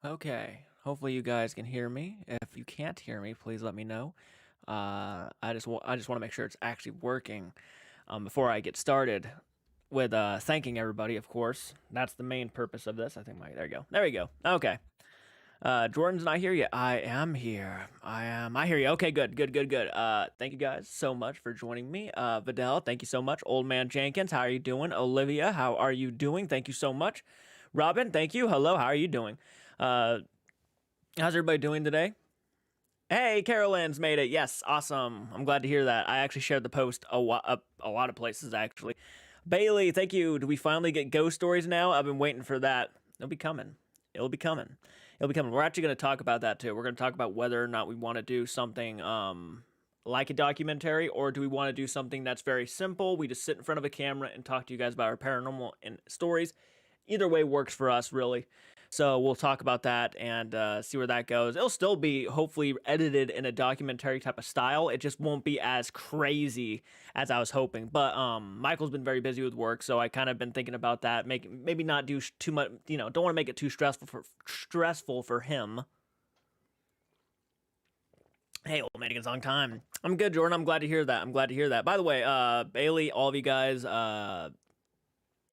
Okay. Hopefully you guys can hear me. If you can't hear me, please let me know. I just want to make sure it's actually working before I get started with thanking everybody. Of course, that's the main purpose of this. I think my there you go. There we go. Okay. Jordan's not here yet. I am here. I am. I hear you. Okay. Good. Good. Good. Good. Thank you guys so much for joining me. Vidal, thank you so much. Old Man Jenkins, how are you doing? Olivia, how are you doing? Thank you so much. Robin, thank you. Hello. How are you doing? Uh, How's everybody doing today? Hey, Carolyn's made it. Yes, awesome. I'm glad to hear that. I actually shared the post a lot of places actually. Bailey, thank you. Do we finally get ghost stories now? I've been waiting for that. It'll be coming. It'll be coming. It'll be coming. We're actually going to talk about that too. We're going to talk about whether or not we want to do something like a documentary, or do we want to do something that's very simple? We just sit in front of a camera and talk to you guys about our paranormal and stories. Either way works for us, really. So we'll talk about that and see where that goes. It'll still be hopefully edited in a documentary type of style. It just won't be as crazy as I was hoping. But Michael's been very busy with work, so I kind of been thinking about that. Maybe not do too much. Don't want to make it too stressful for him. Hey, old man, it's on time. I'm good, Jordan. I'm glad to hear that. I'm glad to hear that. By the way, Bailey, all of you guys,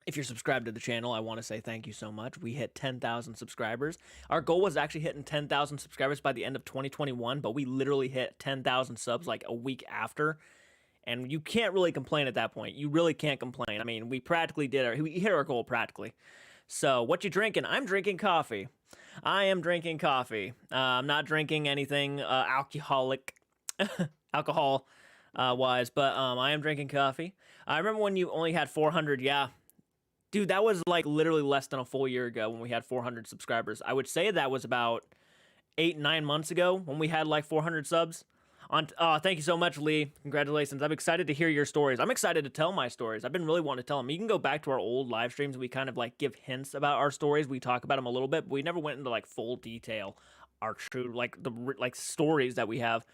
if you're subscribed to the channel, I want to say thank you so much. We hit 10,000 subscribers. Our goal was actually hitting 10,000 subscribers by the end of 2021, but we literally hit 10,000 subs like a week after. And you can't really complain at that point. You really can't complain. I mean, we hit our goal practically. So, what you drinking? I'm drinking coffee. I am drinking coffee. I'm not drinking anything alcohol wise, but I am drinking coffee. I remember when you only had 400. Yeah, dude, that was like literally less than a full year ago when we had 400 subscribers. I would say that was about 8, 9 months ago when we had like 400 subs. Thank you so much, Lee. Congratulations. I'm excited to hear your stories. I'm excited to tell my stories. I've been really wanting to tell them. You can go back to our old live streams and we kind of like give hints about our stories. We talk about them a little bit, but we never went into like full detail. Our true like stories that we have.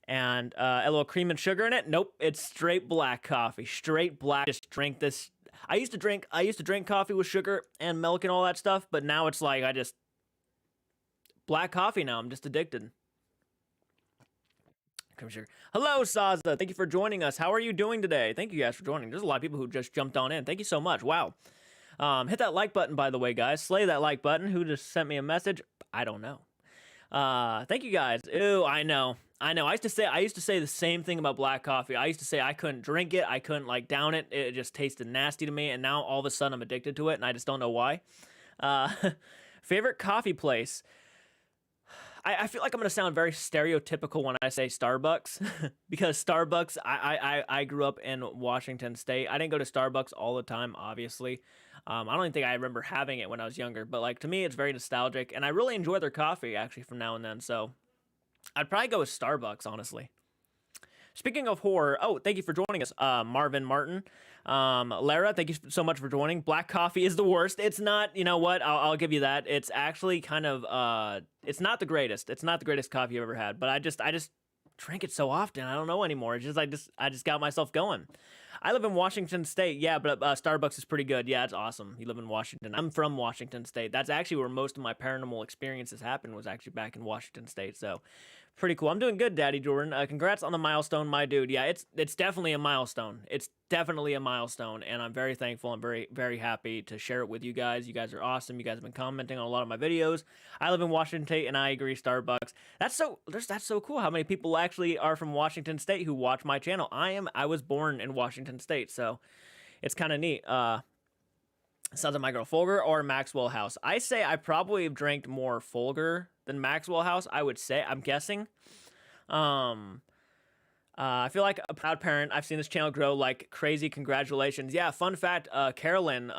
And a little cream and sugar in it. Nope, it's straight black coffee. Straight black. Just drink this. I used to drink coffee with sugar and milk and all that stuff, but now it's like I just black coffee now. I'm just addicted. Come sugar. Hello, Saza. Thank you for joining us. How are you doing today? Thank you guys for joining. There's a lot of people who just jumped on in. Thank you so much. Wow. Hit that like button, by the way, guys. Slay that like button. Who just sent me a message? I don't know. Thank you guys. Ooh, I know. I know. I used to say the same thing about black coffee. I used to say I couldn't drink it. I couldn't like down it. It just tasted nasty to me. And now all of a sudden I'm addicted to it and I just don't know why. Uh, favorite coffee place. I feel like I'm gonna sound very stereotypical when I say Starbucks because Starbucks. I grew up in Washington State. I didn't go to Starbucks all the time, obviously. I don't even think I remember having it when I was younger. But like to me, it's very nostalgic, and I really enjoy their coffee actually from now and then. So I'd probably go with Starbucks, honestly. Speaking of horror, oh, thank you for joining us, Marvin Martin. Lara, thank you so much for joining. Black coffee is the worst. It's not, you know what? I'll give you that. It's actually kind of, it's not the greatest. It's not the greatest coffee I've ever had, but I just drink it so often. I don't know anymore. It's just, I just got myself going. I live in Washington State. Yeah, but Starbucks is pretty good. Yeah, it's awesome. You live in Washington. I'm from Washington State. That's actually where most of my paranormal experiences happened, was actually back in Washington State. So pretty cool. I'm doing good, Daddy Jordan. Congrats on the milestone, my dude. Yeah, it's definitely a milestone. It's definitely a milestone, and I'm very thankful. I'm very, very happy to share it with you guys. You guys are awesome. You guys have been commenting on a lot of my videos. I live in Washington State, and I agree, Starbucks. That's so cool. How many people actually are from Washington State who watch my channel? I was born in Washington State, so it's kind of neat. Sounds like my girl Folger or Maxwell House. I say I probably have drank more Folger than Maxwell House. I would say. I'm guessing. Um, I feel like a proud parent. I've seen this channel grow like crazy. Congratulations. Yeah, fun fact, Carolyn,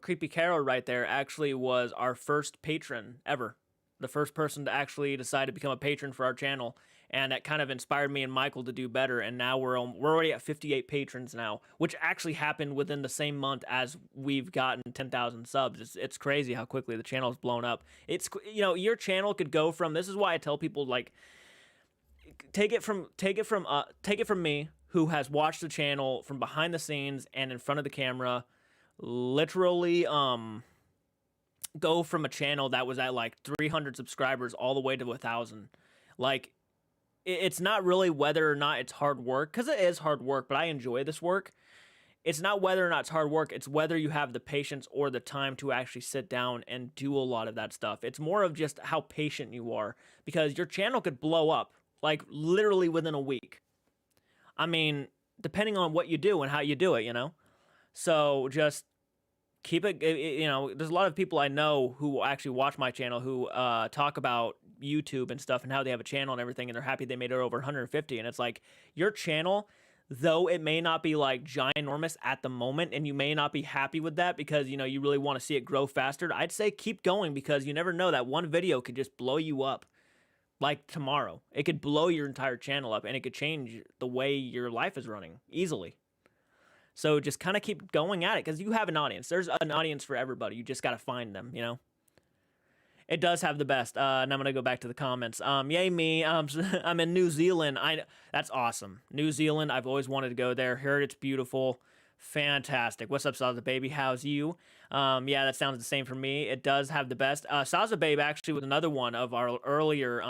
Creepy Carol right there, actually was our first patron ever. The first person to actually decide to become a patron for our channel. And that kind of inspired me and Michael to do better. And now we're already at 58 patrons now, which actually happened within the same month as we've gotten 10,000 subs. It's crazy how quickly the channel has blown up. Your channel could go from, this is why I tell people, like, take it from me, who has watched the channel from behind the scenes and in front of the camera, literally go from a channel that was at like 300 subscribers all the way to 1,000. Like, it's not really whether or not it's hard work, because it is hard work, but I enjoy this work. It's not whether or not it's hard work, it's whether you have the patience or the time to actually sit down and do a lot of that stuff. It's more of just how patient you are, because your channel could blow up, like, literally within a week. I mean, depending on what you do and how you do it, you know? So just keep it, you know, there's a lot of people I know who actually watch my channel who talk about YouTube and stuff and how they have a channel and everything, and they're happy they made it over 150. And it's like, your channel, though it may not be like ginormous at the moment, and you may not be happy with that because, you know, you really want to see it grow faster, I'd say keep going, because you never know, that one video could just blow you up like tomorrow. It could blow your entire channel up, and it could change the way your life is running easily. So just kind of keep going at it, because you have an audience. There's an audience for everybody. You just got to find them, you know? It does have the best. And I'm going to go back to the comments. Yay me. I'm in New Zealand. That's awesome. New Zealand, I've always wanted to go there. Heard it's beautiful. Fantastic. What's up, Saza Baby? How's you? Yeah, that sounds the same for me. It does have the best. Saza Babe actually was another one of our earlier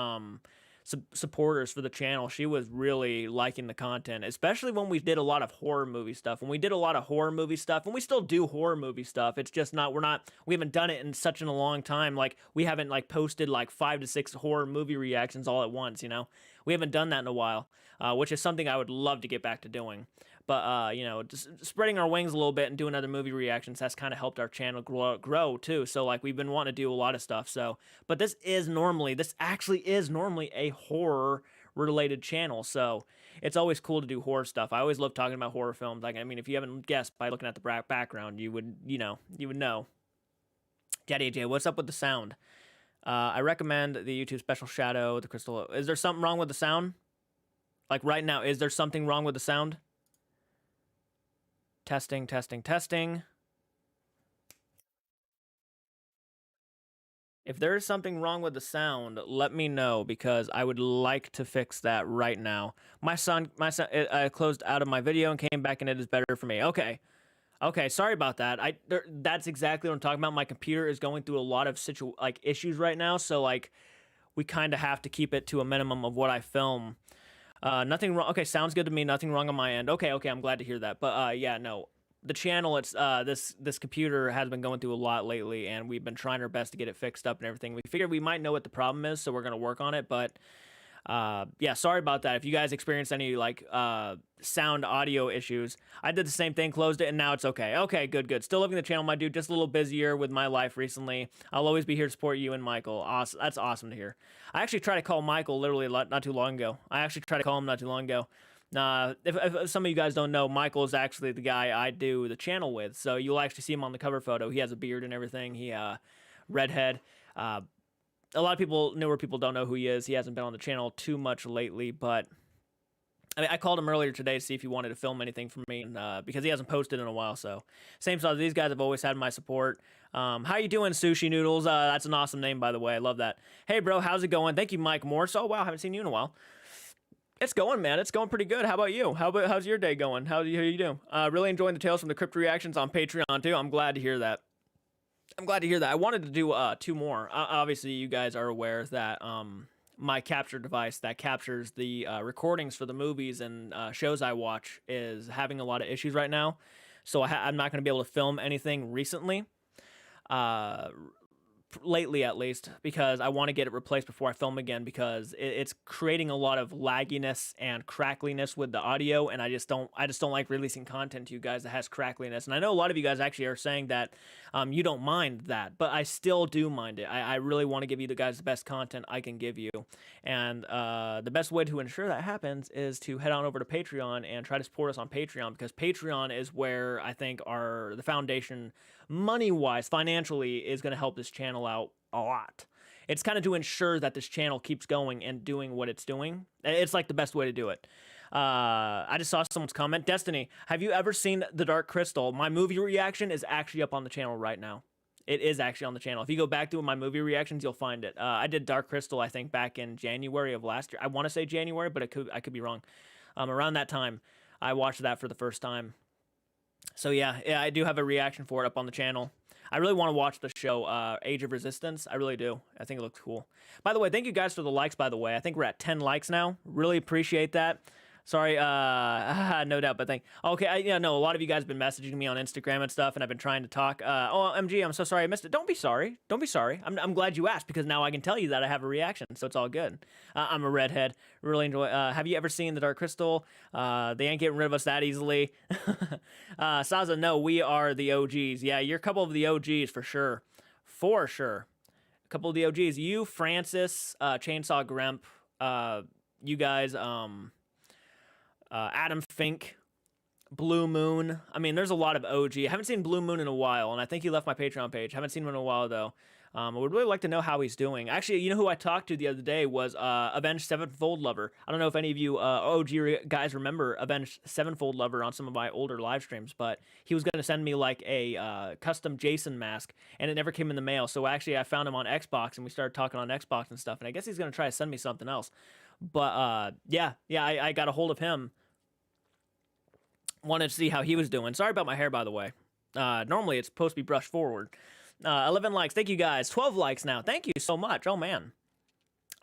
supporters for the channel. She was really liking the content, especially when we did a lot of horror movie stuff. When we did a lot of horror movie stuff, and we still do horror movie stuff, it's just not, we haven't done it in such a long time. Like, we haven't like posted like 5 to 6 horror movie reactions all at once, you know? We haven't done that in a while, which is something I would love to get back to doing. But, you know, just spreading our wings a little bit and doing other movie reactions, that's kind of helped our channel grow too. So, like, we've been wanting to do a lot of stuff. So, but this actually is normally a horror-related channel. So, it's always cool to do horror stuff. I always love talking about horror films. Like, I mean, if you haven't guessed by looking at the background, you would know. Daddy AJ, what's up with the sound? I recommend the YouTube special shadow, the crystal. Is there something wrong with the sound? Like, right now, is there something wrong with the sound? Testing, testing, testing. If there is something wrong with the sound, let me know, because I would like to fix that right now. My son, I closed out of my video and came back, and it is better for me. Okay, sorry about that. That's exactly what I'm talking about. My computer is going through a lot of issues right now, so like we kind of have to keep it to a minimum of what I film. Nothing wrong. Okay, sounds good to me. Nothing wrong on my end. Okay, I'm glad to hear that. But yeah, no, the channel, it's this computer has been going through a lot lately, and we've been trying our best to get it fixed up and everything. We figured we might know what the problem is, so we're gonna work on it. But yeah, sorry about that. If you guys experienced any like sound audio issues, I did the same thing, closed it, and now it's okay. Okay, good. Still loving the channel, my dude. Just a little busier with my life recently. I'll always be here to support you and Michael. Awesome. That's awesome to hear. I actually tried to call Michael literally not too long ago. If some of you guys don't know, Michael is actually the guy I do the channel with. So you'll actually see him on the cover photo. He has a beard and everything. He redhead. A lot of newer people don't know who he is. He hasn't been on the channel too much lately, but I called him earlier today to see if he wanted to film anything for me, because he hasn't posted in a while. So same stuff. These guys have always had my support. How you doing, Sushi Noodles? That's an awesome name, by the way. I love that. Hey, bro, how's it going? Thank you, Mike Morse. Oh, wow, haven't seen you in a while. It's going, man. It's going pretty good. How about you? How's your day going? How do you do? Really enjoying the Tales from the Crypt reactions on Patreon, too. I'm glad to hear that. I wanted to do 2 more. Obviously, you guys are aware that my capture device that captures the recordings for the movies and shows I watch is having a lot of issues right now. So I'm not going to be able to film anything recently. Lately at least, because I want to get it replaced before I film again, because it's creating a lot of lagginess and crackliness with the audio, and I just don't like releasing content to you guys that has crackliness. And I know a lot of you guys actually are saying that you don't mind that, but I still do mind it. I really want to give you the guys the best content I can give you, and the best way to ensure that happens is to head on over to Patreon and try to support us on Patreon, because Patreon is where I think the foundation, money-wise, financially, is going to help this channel out a lot. It's kind of to ensure that this channel keeps going and doing what it's doing. It's like the best way to do it. I just saw someone's comment. Destiny, have you ever seen The Dark Crystal? My movie reaction is actually up on the channel right now. It is actually on the channel. If you go back to my movie reactions, you'll find it. I did Dark Crystal, I think, back in January of last year. I want to say January, but I could be wrong. Around that time, I watched that for the first time. So yeah, I do have a reaction for it up on the channel. I really want to watch the show Age of Resistance. I really do. I think it looks cool. By the way, thank you guys for the likes, by the way. I think we're at 10 likes now. Really appreciate that. Sorry, no doubt, but okay, yeah, no, a lot of you guys have been messaging me on Instagram and stuff, and I've been trying to talk. Oh, MG, I'm so sorry I missed it. Don't be sorry. Don't be sorry. I'm glad you asked, because now I can tell you that I have a reaction, so it's all good. I'm a redhead. Really enjoy. Have you ever seen The Dark Crystal? They ain't getting rid of us that easily. Saza, no, we are the OGs. Yeah, you're a couple of the OGs for sure. For sure. A couple of the OGs. You, Francis, Chainsaw Grump, you guys, Adam Fink, Blue Moon. I mean, there's a lot of OG. I haven't seen Blue Moon in a while, and I think he left my Patreon page. Haven't seen him in a while, though. I would really like to know how he's doing. Actually, you know who I talked to the other day was Avenged Sevenfold Lover. I don't know if any of you OG guys remember Avenged Sevenfold Lover on some of my older live streams, but he was going to send me like a custom Jason mask, and it never came in the mail. So actually, I found him on Xbox, and we started talking on Xbox and stuff, and I guess he's going to try to send me something else. But yeah, I got a hold of him. Wanted to see how he was doing. Sorry about my hair, by the way. Normally, it's supposed to be brushed forward. 11 likes. Thank you, guys. 12 likes now. Thank you so much. Oh, man.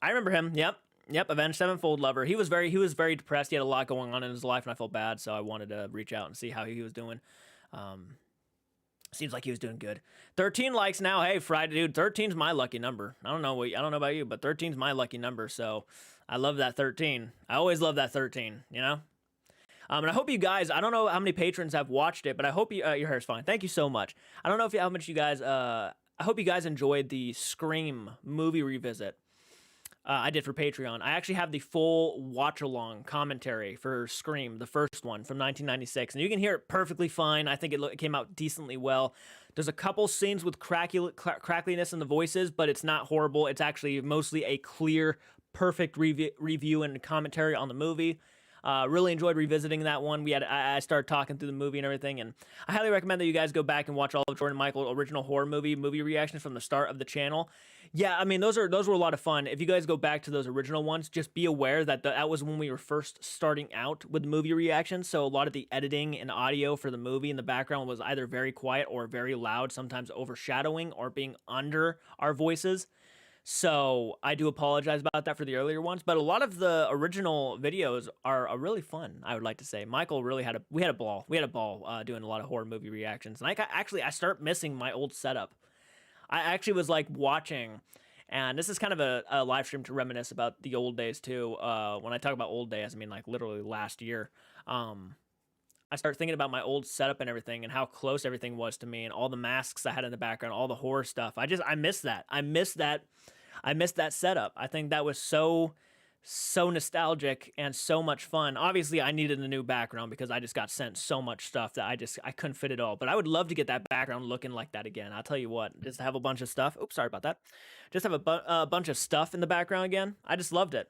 I remember him. Yep. Avenged Sevenfold Lover. He was very depressed. He had a lot going on in his life, and I felt bad, so I wanted to reach out and see how he was doing. Seems like he was doing good. 13 likes now. Hey, Friday, dude. 13's my lucky number. I don't know about you, but 13's my lucky number, so I love that 13. I always love that 13, you know? And I hope you guys, I don't know how many patrons have watched it, but I hope you, your hair's fine. Thank you so much. I don't know how much you guys, I hope you guys enjoyed the Scream movie revisit I did for Patreon. I actually have the full watch-along commentary for Scream, the first one from 1996, and you can hear it perfectly fine. I think it came out decently well. There's a couple scenes with crackliness in the voices, but it's not horrible. It's actually mostly a clear, perfect review and commentary on the movie. Really enjoyed revisiting that one. I started talking through the movie and everything, and I highly recommend that you guys go back and watch all of Jordan Michael original horror movie reactions from the start of the channel. Yeah, I mean those were a lot of fun. If you guys go back to those original ones, just be aware that that was when we were first starting out with movie reactions. So a lot of the editing and audio for the movie in the background was either very quiet or very loud, sometimes overshadowing or being under our voices. So I do apologize about that for the earlier ones, but a lot of the original videos are really fun. I would like to say Michael really we had a ball. We had a ball doing a lot of horror movie reactions, and I start missing my old setup. I actually was like watching, and this is kind of a live stream to reminisce about the old days too. When I talk about old days, I mean like literally last year. I start thinking about my old setup and everything, and how close everything was to me, and all the masks I had in the background, all the horror stuff. I miss that. I miss that setup. I think that was so nostalgic and so much fun. Obviously, I needed a new background because I just got sent so much stuff that I couldn't fit it all. But I would love to get that background looking like that again. I'll tell you what, just have a bunch of stuff. Oops, sorry about that. Just have a bunch of stuff in the background again. I just loved it.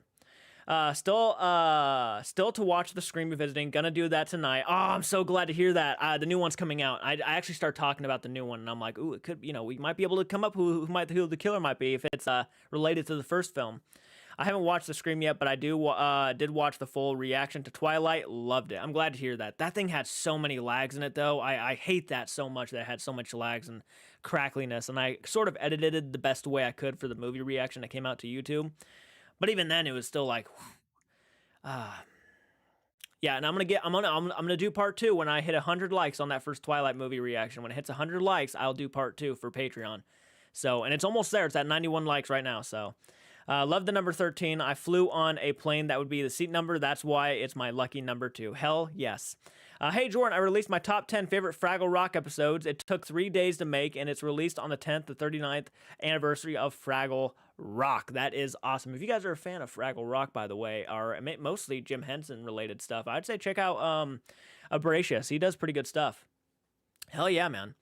Still to watch the Scream revisiting. Gonna do that tonight. Oh, I'm so glad to hear that. The new one's coming out. I actually start talking about the new one, and I'm like, ooh, it could, we might be able to come up who the killer might be if it's related to the first film. I haven't watched the Scream yet, but I did watch the full reaction to Twilight. Loved it. I'm glad to hear that. That thing had so many lags in it, though. I hate that so much, that it had so much lags and crackliness, and I sort of edited it the best way I could for the movie reaction that came out to YouTube. But even then, it was still like, yeah. And I'm gonna do part 2 when I hit 100 likes on that first Twilight movie reaction. When it hits 100 likes, I'll do part 2 for Patreon. So, and it's almost there. It's at 91 likes right now. So, love the number 13. I flew on a plane that would be the seat number. That's why it's my lucky number 2. Hell yes. Hey, Jordan, I released my top 10 favorite Fraggle Rock episodes. It took 3 days to make, and it's released on the 10th, the 39th anniversary of Fraggle Rock. That is awesome. If you guys are a fan of Fraggle Rock, by the way, or mostly Jim Henson-related stuff, I'd say check out Abracious. He does pretty good stuff. Hell yeah, man.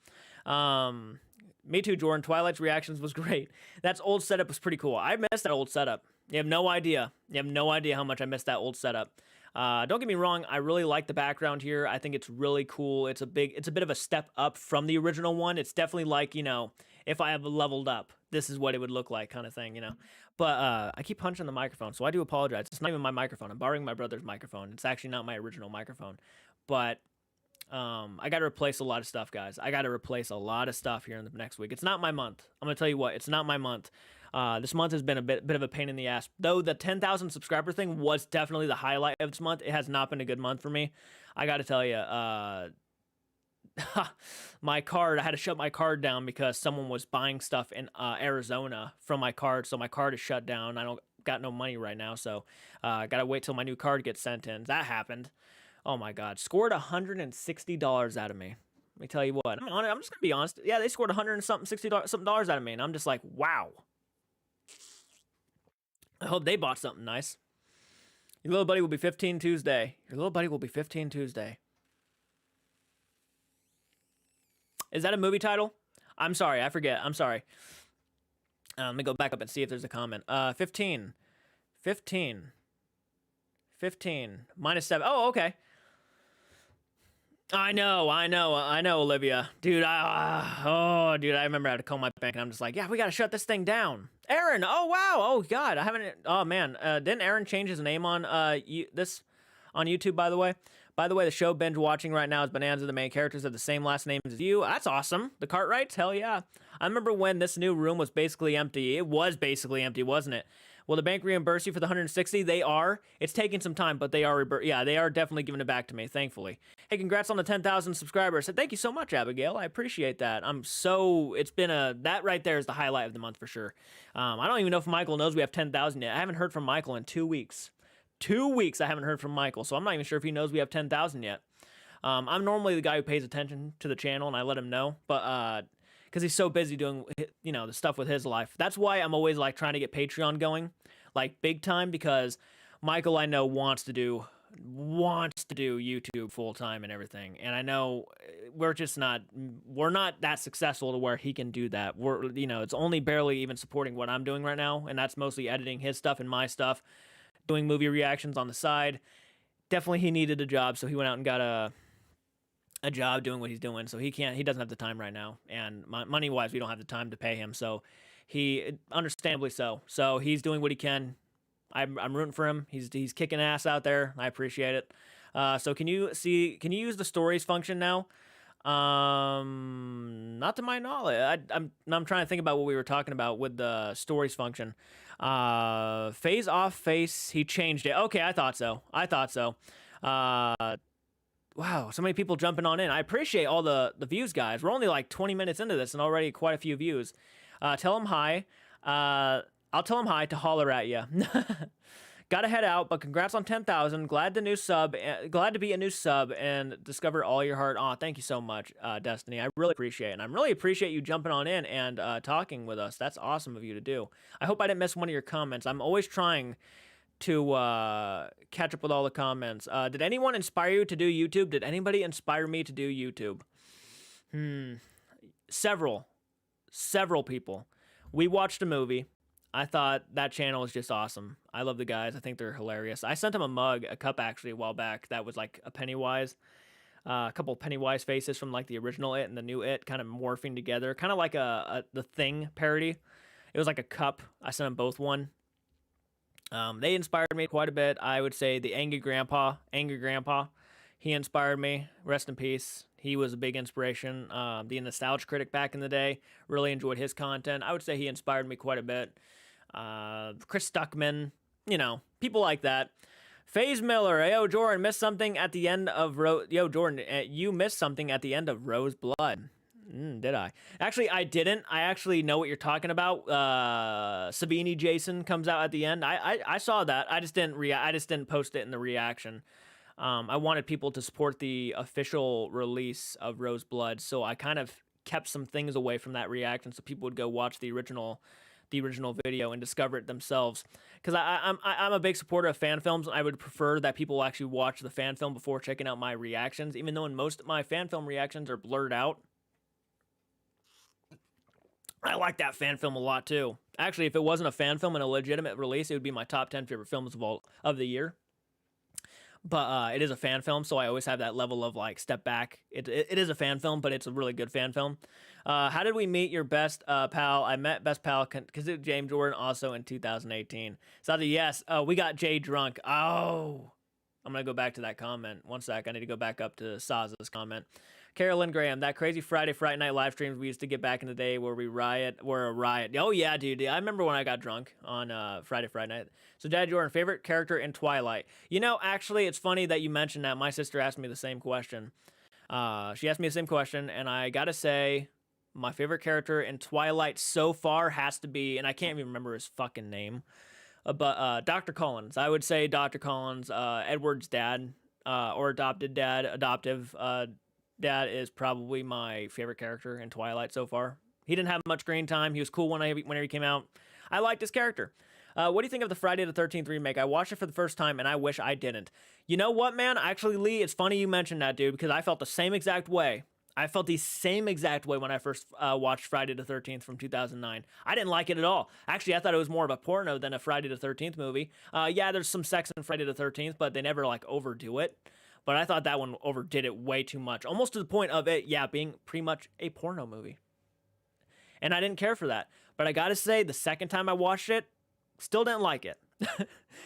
Me too, Jordan. Twilight's reactions was great. That old setup was pretty cool. I missed that old setup. You have no idea. You have no idea how much I missed that old setup. Don't get me wrong, I really like the background here. I think it's really cool. It's a bit of a step up from the original one. It's definitely like, if I have leveled up, this is what it would look like kind of thing, But I keep punching the microphone, so I do apologize. It's not even my microphone. I'm borrowing my brother's microphone. It's actually not my original microphone. But I got to replace a lot of stuff, guys. I got to replace a lot of stuff here in the next week. It's not my month. I'm gonna tell you what. It's not my month. This month has been a bit of a pain in the ass. Though the 10,000 subscriber thing was definitely the highlight of this month. It has not been a good month for me. I got to tell you, my card, I had to shut my card down because someone was buying stuff in Arizona from my card. So my card is shut down. I don't got no money right now. So I got to wait till my new card gets sent in. That happened. Oh my God. Scored $160 out of me. Let me tell you what. I'm just going to be honest. Yeah, they scored $160 out of me. And I'm just like, wow. I hope they bought something nice. Your little buddy will be 15 Tuesday. Your little buddy will be 15 Tuesday. Is that a movie title? I'm sorry. I forget. I'm sorry. Let me go back up and see if there's a comment. 15. Minus 7. Oh, okay. I know, Olivia. Dude, I remember I had to call my bank, and I'm just like, yeah, we got to shut this thing down. Aaron, oh, wow. Oh, God, I haven't, oh, man. Didn't Aaron change his name on this on YouTube, by the way? By the way, the show binge watching right now is Bonanza. The main characters have the same last name as you. That's awesome. The Cartwrights? Hell yeah. I remember when this new room was basically empty. It was basically empty, wasn't it? Will the bank reimburse you for the 160? They are. It's taking some time, but they are. Yeah, they are definitely giving it back to me, thankfully. Hey, congrats on the 10,000 subscribers. Thank you so much, Abigail. I appreciate that. It's been that right there is the highlight of the month for sure. I don't even know if Michael knows we have 10,000 yet. I haven't heard from Michael in 2 weeks. 2 weeks I haven't heard from Michael, so I'm not even sure if he knows we have 10,000 yet. I'm normally the guy who pays attention to the channel, and I let him know, but because he's so busy doing, the stuff with his life. That's why I'm always like trying to get Patreon going, like big time, because Michael, I know, wants to do YouTube full time and everything. And I know we're not that successful to where he can do that. It's only barely even supporting what I'm doing right now, and that's mostly editing his stuff and my stuff, doing movie reactions on the side. Definitely he needed a job, so he went out and got a job doing what he's doing. So he doesn't have the time right now. And money wise, we don't have the time to pay him. So he, understandably so. So he's doing what he can. I'm rooting for him. He's kicking ass out there. I appreciate it. So can you use the stories function now? Not to my knowledge. I'm trying to think about what we were talking about with the stories function. Phase off face. He changed it. Okay. I thought so. Wow, so many people jumping on in. I appreciate all the views, guys. We're only like 20 minutes into this and already quite a few views. Tell him hi. I'll tell him hi to holler at you. Gotta head out, but congrats on 10,000. Glad to be a new sub and discover all your heart. Aw, thank you so much, Destiny. I really appreciate it. And I really appreciate you jumping on in and talking with us. That's awesome of you to do. I hope I didn't miss one of your comments. I'm always trying to catch up with all the comments. Did anyone inspire you to do YouTube? Did anybody inspire me to do YouTube? Several people. We watched a movie. I thought that channel is just awesome. I love the guys. I think they're hilarious. I sent them a cup actually a while back that was like a Pennywise. A couple Pennywise faces from like the original It and the new It kind of morphing together. Kind of like the Thing parody. It was like a cup. I sent them both one. They inspired me quite a bit. I would say the Angry Grandpa, he inspired me. Rest in peace. He was a big inspiration. The Nostalgia Critic back in the day, really enjoyed his content. I would say he inspired me quite a bit. Chris Stuckman, people like that. FaZe Miller, yo, Jordan, missed something at the end of you missed something at the end of Rose Blood. Did I? Actually, I didn't. I actually know what you're talking about. Sabini Jason comes out at the end. I saw that. I just didn't post it in the reaction. I wanted people to support the official release of Rose Blood, so I kind of kept some things away from that reaction so people would go watch the original video and discover it themselves. Because I'm a big supporter of fan films. I would prefer that people actually watch the fan film before checking out my reactions, even though in most of my fan film reactions are blurred out. I like that fan film a lot too. Actually, if it wasn't a fan film and a legitimate release, it would be my top 10 favorite films of the year. But it is a fan film, so I always have that level of like step back. It is a fan film, but it's a really good fan film. How did we meet your best pal? I met best pal because it was James Jordan also in 2018. So yes, we got Jay drunk. Oh, I'm going to go back to that comment. One sec. I need to go back up to Saza's comment. Carolyn Graham, that crazy Friday night live streams we used to get back in the day where we were a riot. Oh, yeah, dude. I remember when I got drunk on Friday night. So, Dad Jordan, favorite character in Twilight? You know, actually, it's funny that you mentioned that. My sister asked me the same question. She asked me the same question, and I got to say, my favorite character in Twilight so far has to be, and I can't even remember his fucking name, but Dr. Collins. I would say Dr. Collins, Edward's dad, or adoptive dad is probably my favorite character in Twilight so far. He didn't have much screen time. He was cool whenever he came out. I liked his character. What do you think of the Friday the 13th remake? I watched it for the first time, and I wish I didn't. You know what, man? Actually, Lee, it's funny you mentioned that, dude, because I felt the same exact way. I felt the same exact way when I first watched Friday the 13th from 2009. I didn't like it at all. Actually, I thought it was more of a porno than a Friday the 13th movie. Yeah, there's some sex in Friday the 13th, but they never, like, overdo it. But I thought that one overdid it way too much. Almost to the point of it, yeah, being pretty much a porno movie. And I didn't care for that. But I gotta say, the second time I watched it, still didn't like it.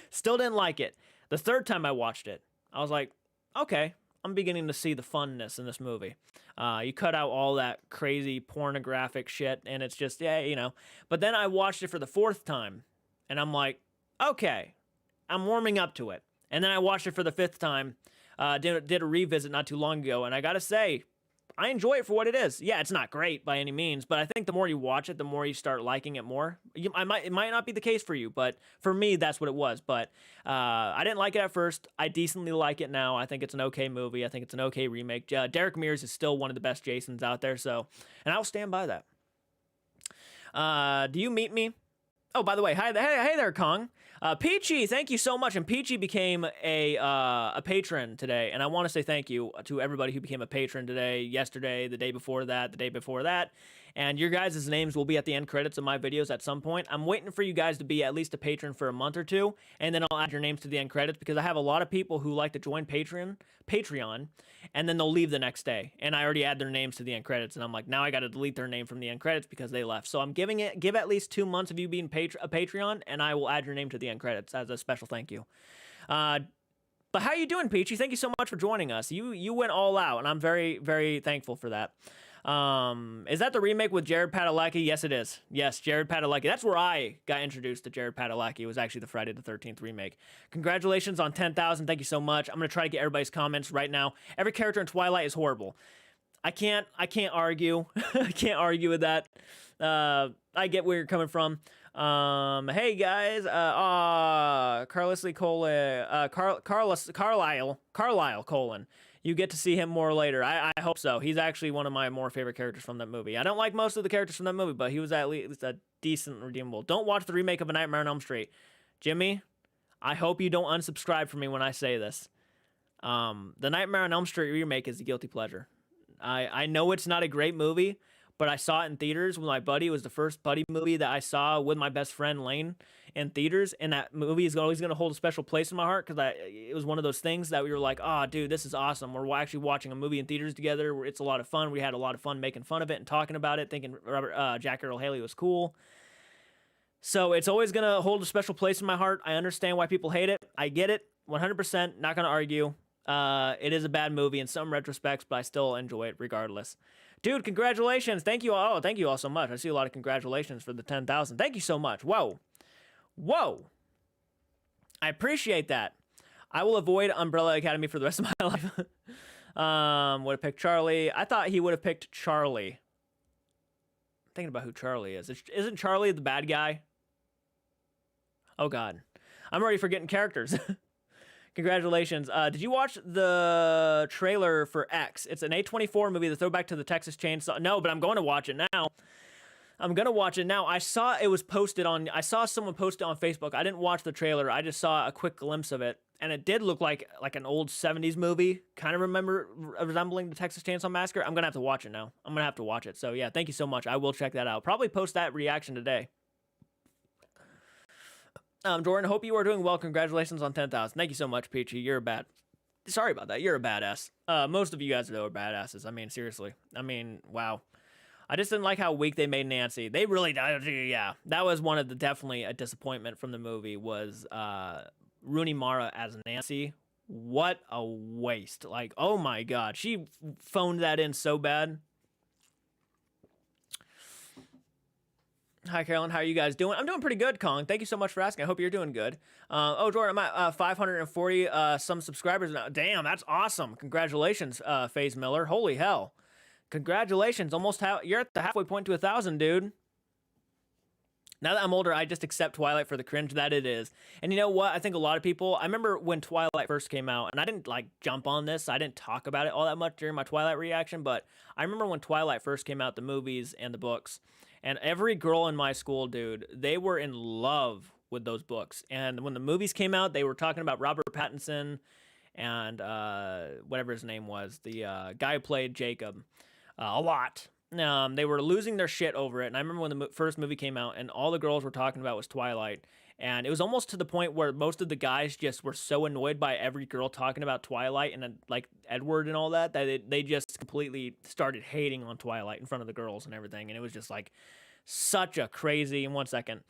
Still didn't like it. The third time I watched it, I was like, okay, I'm beginning to see the funness in this movie. You cut out all that crazy pornographic shit, and it's just, yeah, you know. But then I watched it for the fourth time, and I'm like, okay, I'm warming up to it. And then I watched it for the fifth time, did a revisit not too long ago, and I gotta say, I enjoy it for what it is. Yeah, it's not great by any means, but I think the more you watch it, the more you start liking it more. It might not be the case for you, but for me, that's what it was. But I didn't like it at first. I decently like it now. I think it's an okay movie. I think it's an okay remake. Derek Mears is still one of the best Jasons out there, so, and I'll stand by that. Do you meet me? Oh, by the way, hey there, Kong. Peachy, thank you so much. And Peachy became a patron today, and I want to say thank you to everybody who became a patron today, yesterday, the day before that. And your guys' names will be at the end credits of my videos at some point. I'm waiting for you guys to be at least a patron for a month or two, and then I'll add your names to the end credits because I have a lot of people who like to join Patreon, and then they'll leave the next day. And I already add their names to the end credits, and I'm like, now I got to delete their name from the end credits because they left. So I'm give at least 2 months of you being a Patreon, and I will add your name to the end credits as a special thank you. But how you doing, Peachy? Thank you so much for joining us. You went all out, and I'm very, very thankful for that. Is that the remake with Jared Padalecki? Yes, it is. Yes, Jared Padalecki. That's where I got introduced to Jared Padalecki. It was actually the Friday the 13th remake. Congratulations on 10,000. Thank you so much. I'm going to try to get everybody's comments right now. Every character in Twilight is horrible. I can't argue. I can't argue with that. I get where you're coming from. Hey guys, Carlisle Colon. You get to see him more later. I hope so. He's actually one of my more favorite characters from that movie. I don't like most of the characters from that movie, but he was at least a decent redeemable. Don't watch the remake of A Nightmare on Elm Street. Jimmy, I hope you don't unsubscribe from me when I say this. The Nightmare on Elm Street remake is a guilty pleasure. I know it's not a great movie, but I saw it in theaters with my buddy. It was the first buddy movie that I saw with my best friend Lane in theaters, and that movie is always going to hold a special place in my heart because it was one of those things that we were like, oh, dude, this is awesome. We're actually watching a movie in theaters together. It's a lot of fun. We had a lot of fun making fun of it and talking about it, thinking Jack Earl Haley was cool. So it's always going to hold a special place in my heart. I understand why people hate it. I get it, 100%. Not going to argue. It is a bad movie in some retrospects, but I still enjoy it regardless. Dude, congratulations. Thank you all. Oh, thank you all so much. I see a lot of congratulations for the 10,000. Thank you so much. Whoa. I appreciate that. I will avoid Umbrella Academy for the rest of my life. Would have picked Charlie. I thought he would have picked Charlie. I'm thinking about who Charlie is. Isn't Charlie the bad guy? Oh, God. I'm already forgetting characters. Congratulations. Did you watch the trailer for X? It's an A24 movie, the throwback to the Texas Chainsaw. No, but I'm going to watch it now. I saw it was posted on, I saw someone post it on Facebook. I didn't watch the trailer. I just saw a quick glimpse of it. And it did look like an old 70s movie. Kind of resembling the Texas Chainsaw Massacre. I'm going to have to watch it now. I'm going to have to watch it. So yeah, thank you so much. I will check that out. Probably post that reaction today. Jordan, hope you are doing well. Congratulations on 10,000. Thank you so much, Peachy. Sorry about that. You're a badass. Most of you guys are badasses. I mean, seriously. I mean, wow. I just didn't like how weak they made Nancy. They really, yeah. That was one of definitely a disappointment from the movie was Rooney Mara as Nancy What a waste. Like, oh my god. She phoned that in so bad. Hi, Carolyn. How are you guys doing? I'm doing pretty good, Colin. Thank you so much for asking. I hope you're doing good. Oh, Jordan, I'm at 540 some subscribers now. Damn, that's awesome. Congratulations, FaZe Miller. Holy hell. Congratulations. You're at the halfway point to 1,000, dude. Now that I'm older, I just accept Twilight for the cringe that it is. And you know what? I think a lot of people, I remember when Twilight first came out, and I didn't like jump on this. I didn't talk about it all that much during my Twilight reaction, but I remember when Twilight first came out, the movies and the books, and every girl in my school, dude, they were in love with those books. And when the movies came out, they were talking about Robert Pattinson and whatever his name was, the guy who played Jacob, a lot. They were losing their shit over it, and I remember when the first movie came out, and all the girls were talking about was Twilight, and it was almost to the point where most of the guys just were so annoyed by every girl talking about Twilight and like Edward and all that they just completely started hating on Twilight in front of the girls and everything, and it was just like such a crazy. In 1 second,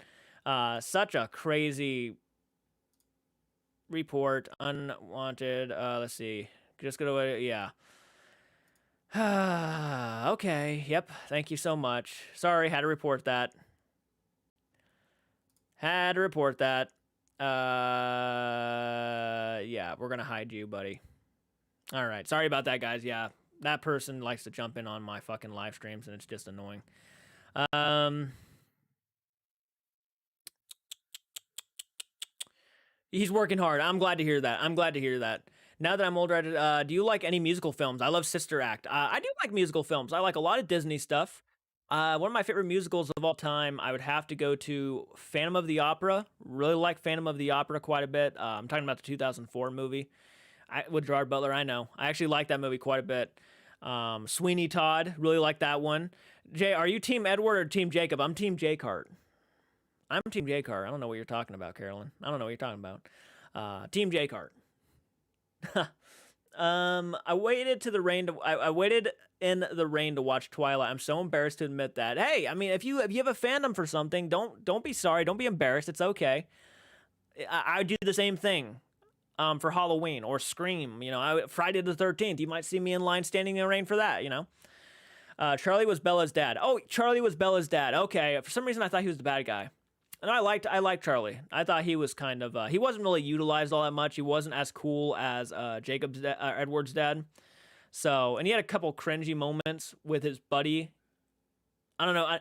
such a crazy report. Unwanted. Let's see. Just go to yeah. Okay, yep, thank you so much. Sorry, had to report that. Had to report that. Yeah, we're gonna hide you, buddy. Alright, sorry about that, guys. Yeah, that person likes to jump in on my fucking live streams, and it's just annoying. He's working hard. I'm glad to hear that. I'm glad to hear that. Now that I'm older, do you like any musical films? I love Sister Act. I do like musical films. I like a lot of Disney stuff. One of my favorite musicals of all time, I would have to go to Phantom of the Opera. Really like Phantom of the Opera quite a bit. I'm talking about the 2004 movie with Gerard Butler. I know. I actually like that movie quite a bit. Sweeney Todd, really like that one. Jay, are you Team Edward or Team Jacob? I'm Team JCART. I'm Team JCART. I don't know what you're talking about, Carolyn. I don't know what you're talking about. Team JCART. I waited I waited in the rain to watch Twilight. I'm so embarrassed to admit that. Hey, I mean, if you have a fandom for something, don't be sorry. Don't be embarrassed. It's okay. I do the same thing. For Halloween or Scream, Friday the 13th. You might see me in line standing in the rain for that. Charlie was Bella's dad. Oh, Charlie was Bella's dad. Okay, for some reason I thought he was the bad guy. And I liked Charlie. I thought he was kind of he wasn't really utilized all that much. He wasn't as cool as Edward's dad. So, and he had a couple cringy moments with his buddy. I don't know.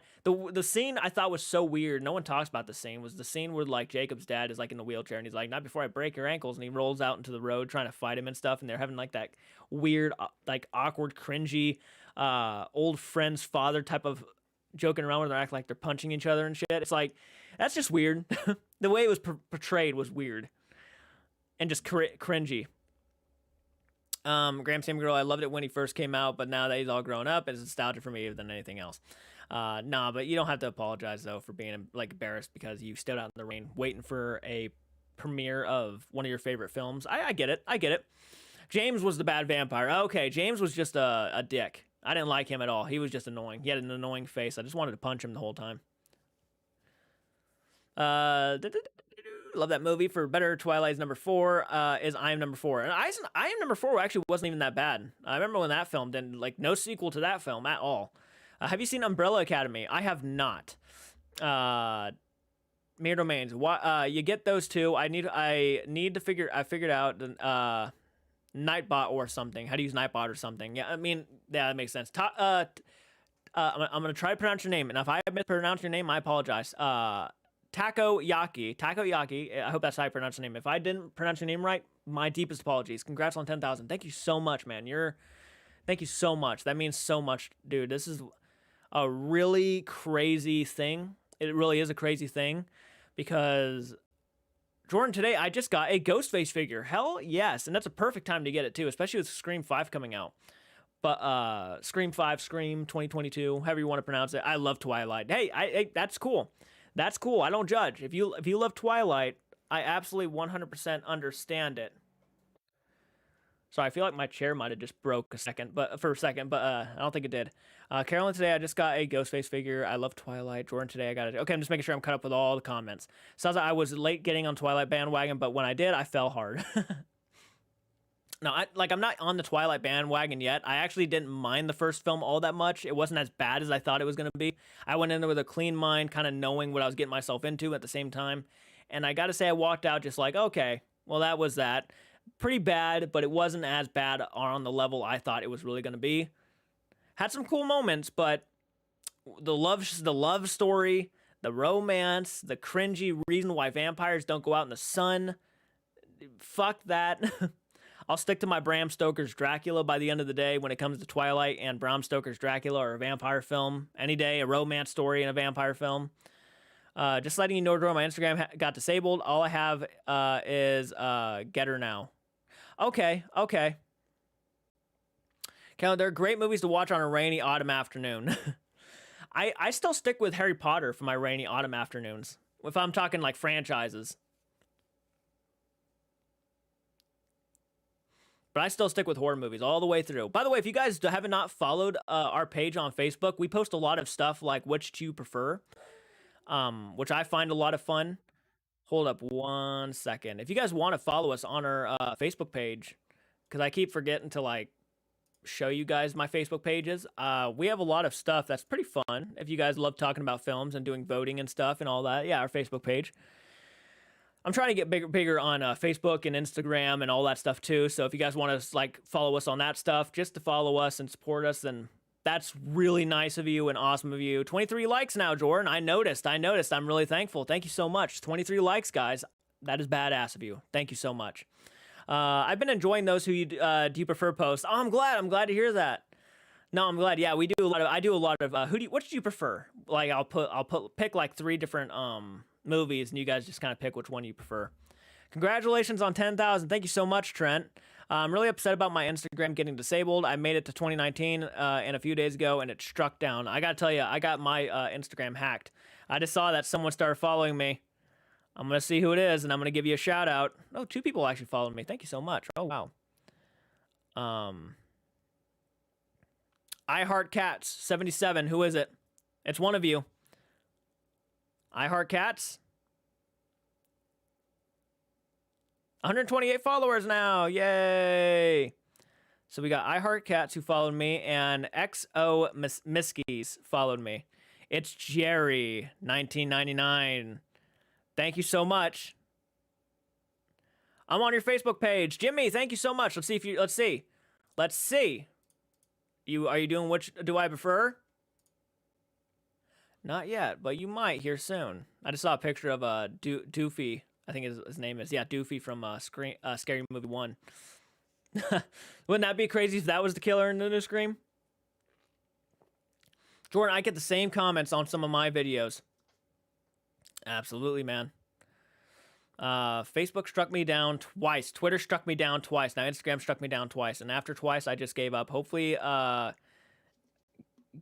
The scene I thought was so weird. No one talks about the scene. Was the scene where like Jacob's dad is like in the wheelchair and he's like, "Not before I break your ankles," and he rolls out into the road trying to fight him and stuff. And they're having like that weird, like awkward, cringy, old friend's father type of joking around where they're acting like they're punching each other and shit. It's like, that's just weird. The way it was portrayed was weird and just cringy. Graham Sam Girl, I loved it when he first came out, but now that he's all grown up, it's nostalgia for me than anything else. Nah, but you don't have to apologize though for being like embarrassed because you stood out in the rain waiting for a premiere of one of your favorite films. I get it. I get it. James was the bad vampire. Okay, James was just a dick. I didn't like him at all. He was just annoying. He had an annoying face. I just wanted to punch him the whole time. Love that movie. For better, Twilight's number 4 is I Am Number 4. And I Am Number 4 actually wasn't even that bad. I remember when that film didn't, like, no sequel to that film at all. Have you seen Umbrella Academy? I have not. Mere Domains. You get those two. I figured out Nightbot or something. How to use Nightbot or something. Yeah, I mean, yeah, that makes sense. I'm gonna try to pronounce your name, and if I mispronounce your name, I apologize. Takoyaki. I hope that's how I pronounce your name. If I didn't pronounce your name right, my deepest apologies. Congrats on 10,000. Thank you so much, man. Thank you so much. That means so much, dude. This is a really crazy thing. It really is a crazy thing because Jordan, today I just got a Ghostface figure. Hell yes, and that's a perfect time to get it too, especially with Scream 5 coming out. But Scream 5, Scream 2022, however you want to pronounce it. I love Twilight. Hey, that's cool. That's cool. I don't judge. If you love Twilight, I absolutely 100% understand it. So I feel like my chair might have just broke for a second, but I don't think it did. Carolyn, today I just got a Ghostface figure. I love Twilight. Jordan, today I got it. Okay, I'm just making sure I'm caught up with all the comments. Sounds like I was late getting on Twilight bandwagon, but when I did, I fell hard. No, I'm not on the Twilight bandwagon yet. I actually didn't mind the first film all that much. It wasn't as bad as I thought it was going to be. I went in there with a clean mind, kind of knowing what I was getting myself into at the same time. And I got to say, I walked out just like, okay, well, that was that. Pretty bad, but it wasn't as bad or on the level I thought it was really going to be. Had some cool moments, but the love story, the romance, the cringy reason why vampires don't go out in the sun, fuck that. I'll stick to my Bram Stoker's Dracula by the end of the day when it comes to Twilight and Bram Stoker's Dracula or a vampire film. Any day, a romance story and a vampire film. Just letting you know, Drew, my Instagram got disabled. All I have is Get Her Now. Okay. They're great movies to watch on a rainy autumn afternoon. I still stick with Harry Potter for my rainy autumn afternoons. If I'm talking like franchises. But I still stick with horror movies all the way through. By the way, if you guys have not followed our page on Facebook, we post a lot of stuff like which do you prefer, which I find a lot of fun. Hold up 1 second. If you guys want to follow us on our Facebook page, because I keep forgetting to like show you guys my Facebook pages, we have a lot of stuff that's pretty fun. If you guys love talking about films and doing voting and stuff and all that, yeah, our Facebook page. I'm trying to get bigger on Facebook and Instagram and all that stuff too. So if you guys want to like follow us on that stuff, just to follow us and support us, then that's really nice of you and awesome of you. 23 likes now, Jordan. I noticed. I'm really thankful. Thank you so much. 23 likes, guys. That is badass of you. Thank you so much. I've been enjoying those who you, do you prefer posts. Oh, I'm glad to hear that. No, I'm glad. Yeah, I do a lot of what did you prefer? Like pick like 3 different movies, and you guys just kind of pick which one you prefer. Congratulations on 10,000. Thank you so much, Trent. I'm really upset about my Instagram getting disabled. I made it to 2019 and a few days ago, and it struck down. I gotta tell you, I got my Instagram hacked. I just saw that someone started following me. I'm gonna see who it is, and I'm gonna give you a shout out. Oh, 2 people actually followed me. Thank you so much. Oh wow. I Heart Cats 77. Who is it? It's one of you. I Heart Cats. 128 followers now. Yay. So we got I Heart Cats who followed me, and XO Miskies followed me. It's Jerry 1999. Thank you so much. I'm on your Facebook page. Jimmy, thank you so much. Let's see. Are you doing which do I prefer? Not yet, but you might here soon. I just saw a picture of Doofy. I think his name is. Yeah, Doofy from Scary Movie 1. Wouldn't that be crazy if that was the killer in the new Scream? Jordan, I get the same comments on some of my videos. Absolutely, man. Facebook struck me down twice. Twitter struck me down twice. Now Instagram struck me down twice. And after twice, I just gave up. Hopefully,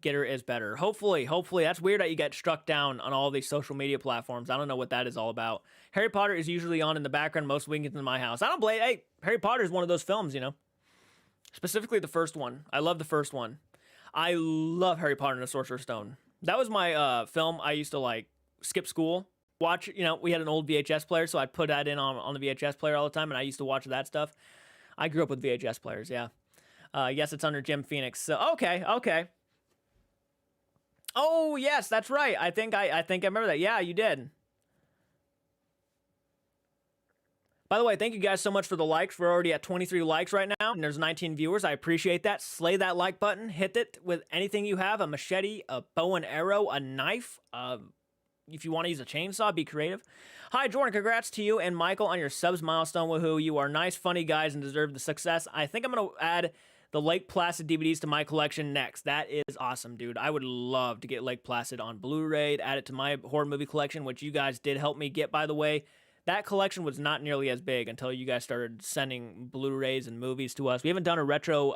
Getter is better. Hopefully. That's weird that you get struck down on all these social media platforms. I don't know what that is all about. Harry Potter is usually on in the background most weekends in my house. I don't blame. Hey, Harry Potter is one of those films, you know. Specifically the first one. I love the first one. I love Harry Potter and the Sorcerer's Stone. That was my film I used to like skip school. Watch, you know, we had an old VHS player, so I'd put that in on the VHS player all the time, and I used to watch that stuff. I grew up with VHS players, yeah. Yes, it's under Jim Phoenix. So okay. Oh yes, that's right. I think I remember that. Yeah, you did. By the way, thank you guys so much for the likes. We're already at 23 likes right now, and there's 19 viewers. I appreciate that. Slay that like button. Hit it with anything you have: a machete, a bow and arrow, a knife. If you want to use a chainsaw, be creative. Hi, Jordan. Congrats to you and Michael on your subs milestone. Woohoo! You are nice, funny guys, and deserve the success. I think I'm gonna add the Lake Placid DVDs to my collection next. That is awesome, dude. I would love to get Lake Placid on Blu-ray, add it to my horror movie collection, which you guys did help me get, by the way. That collection was not nearly as big until you guys started sending Blu-rays and movies to us. We haven't done a retro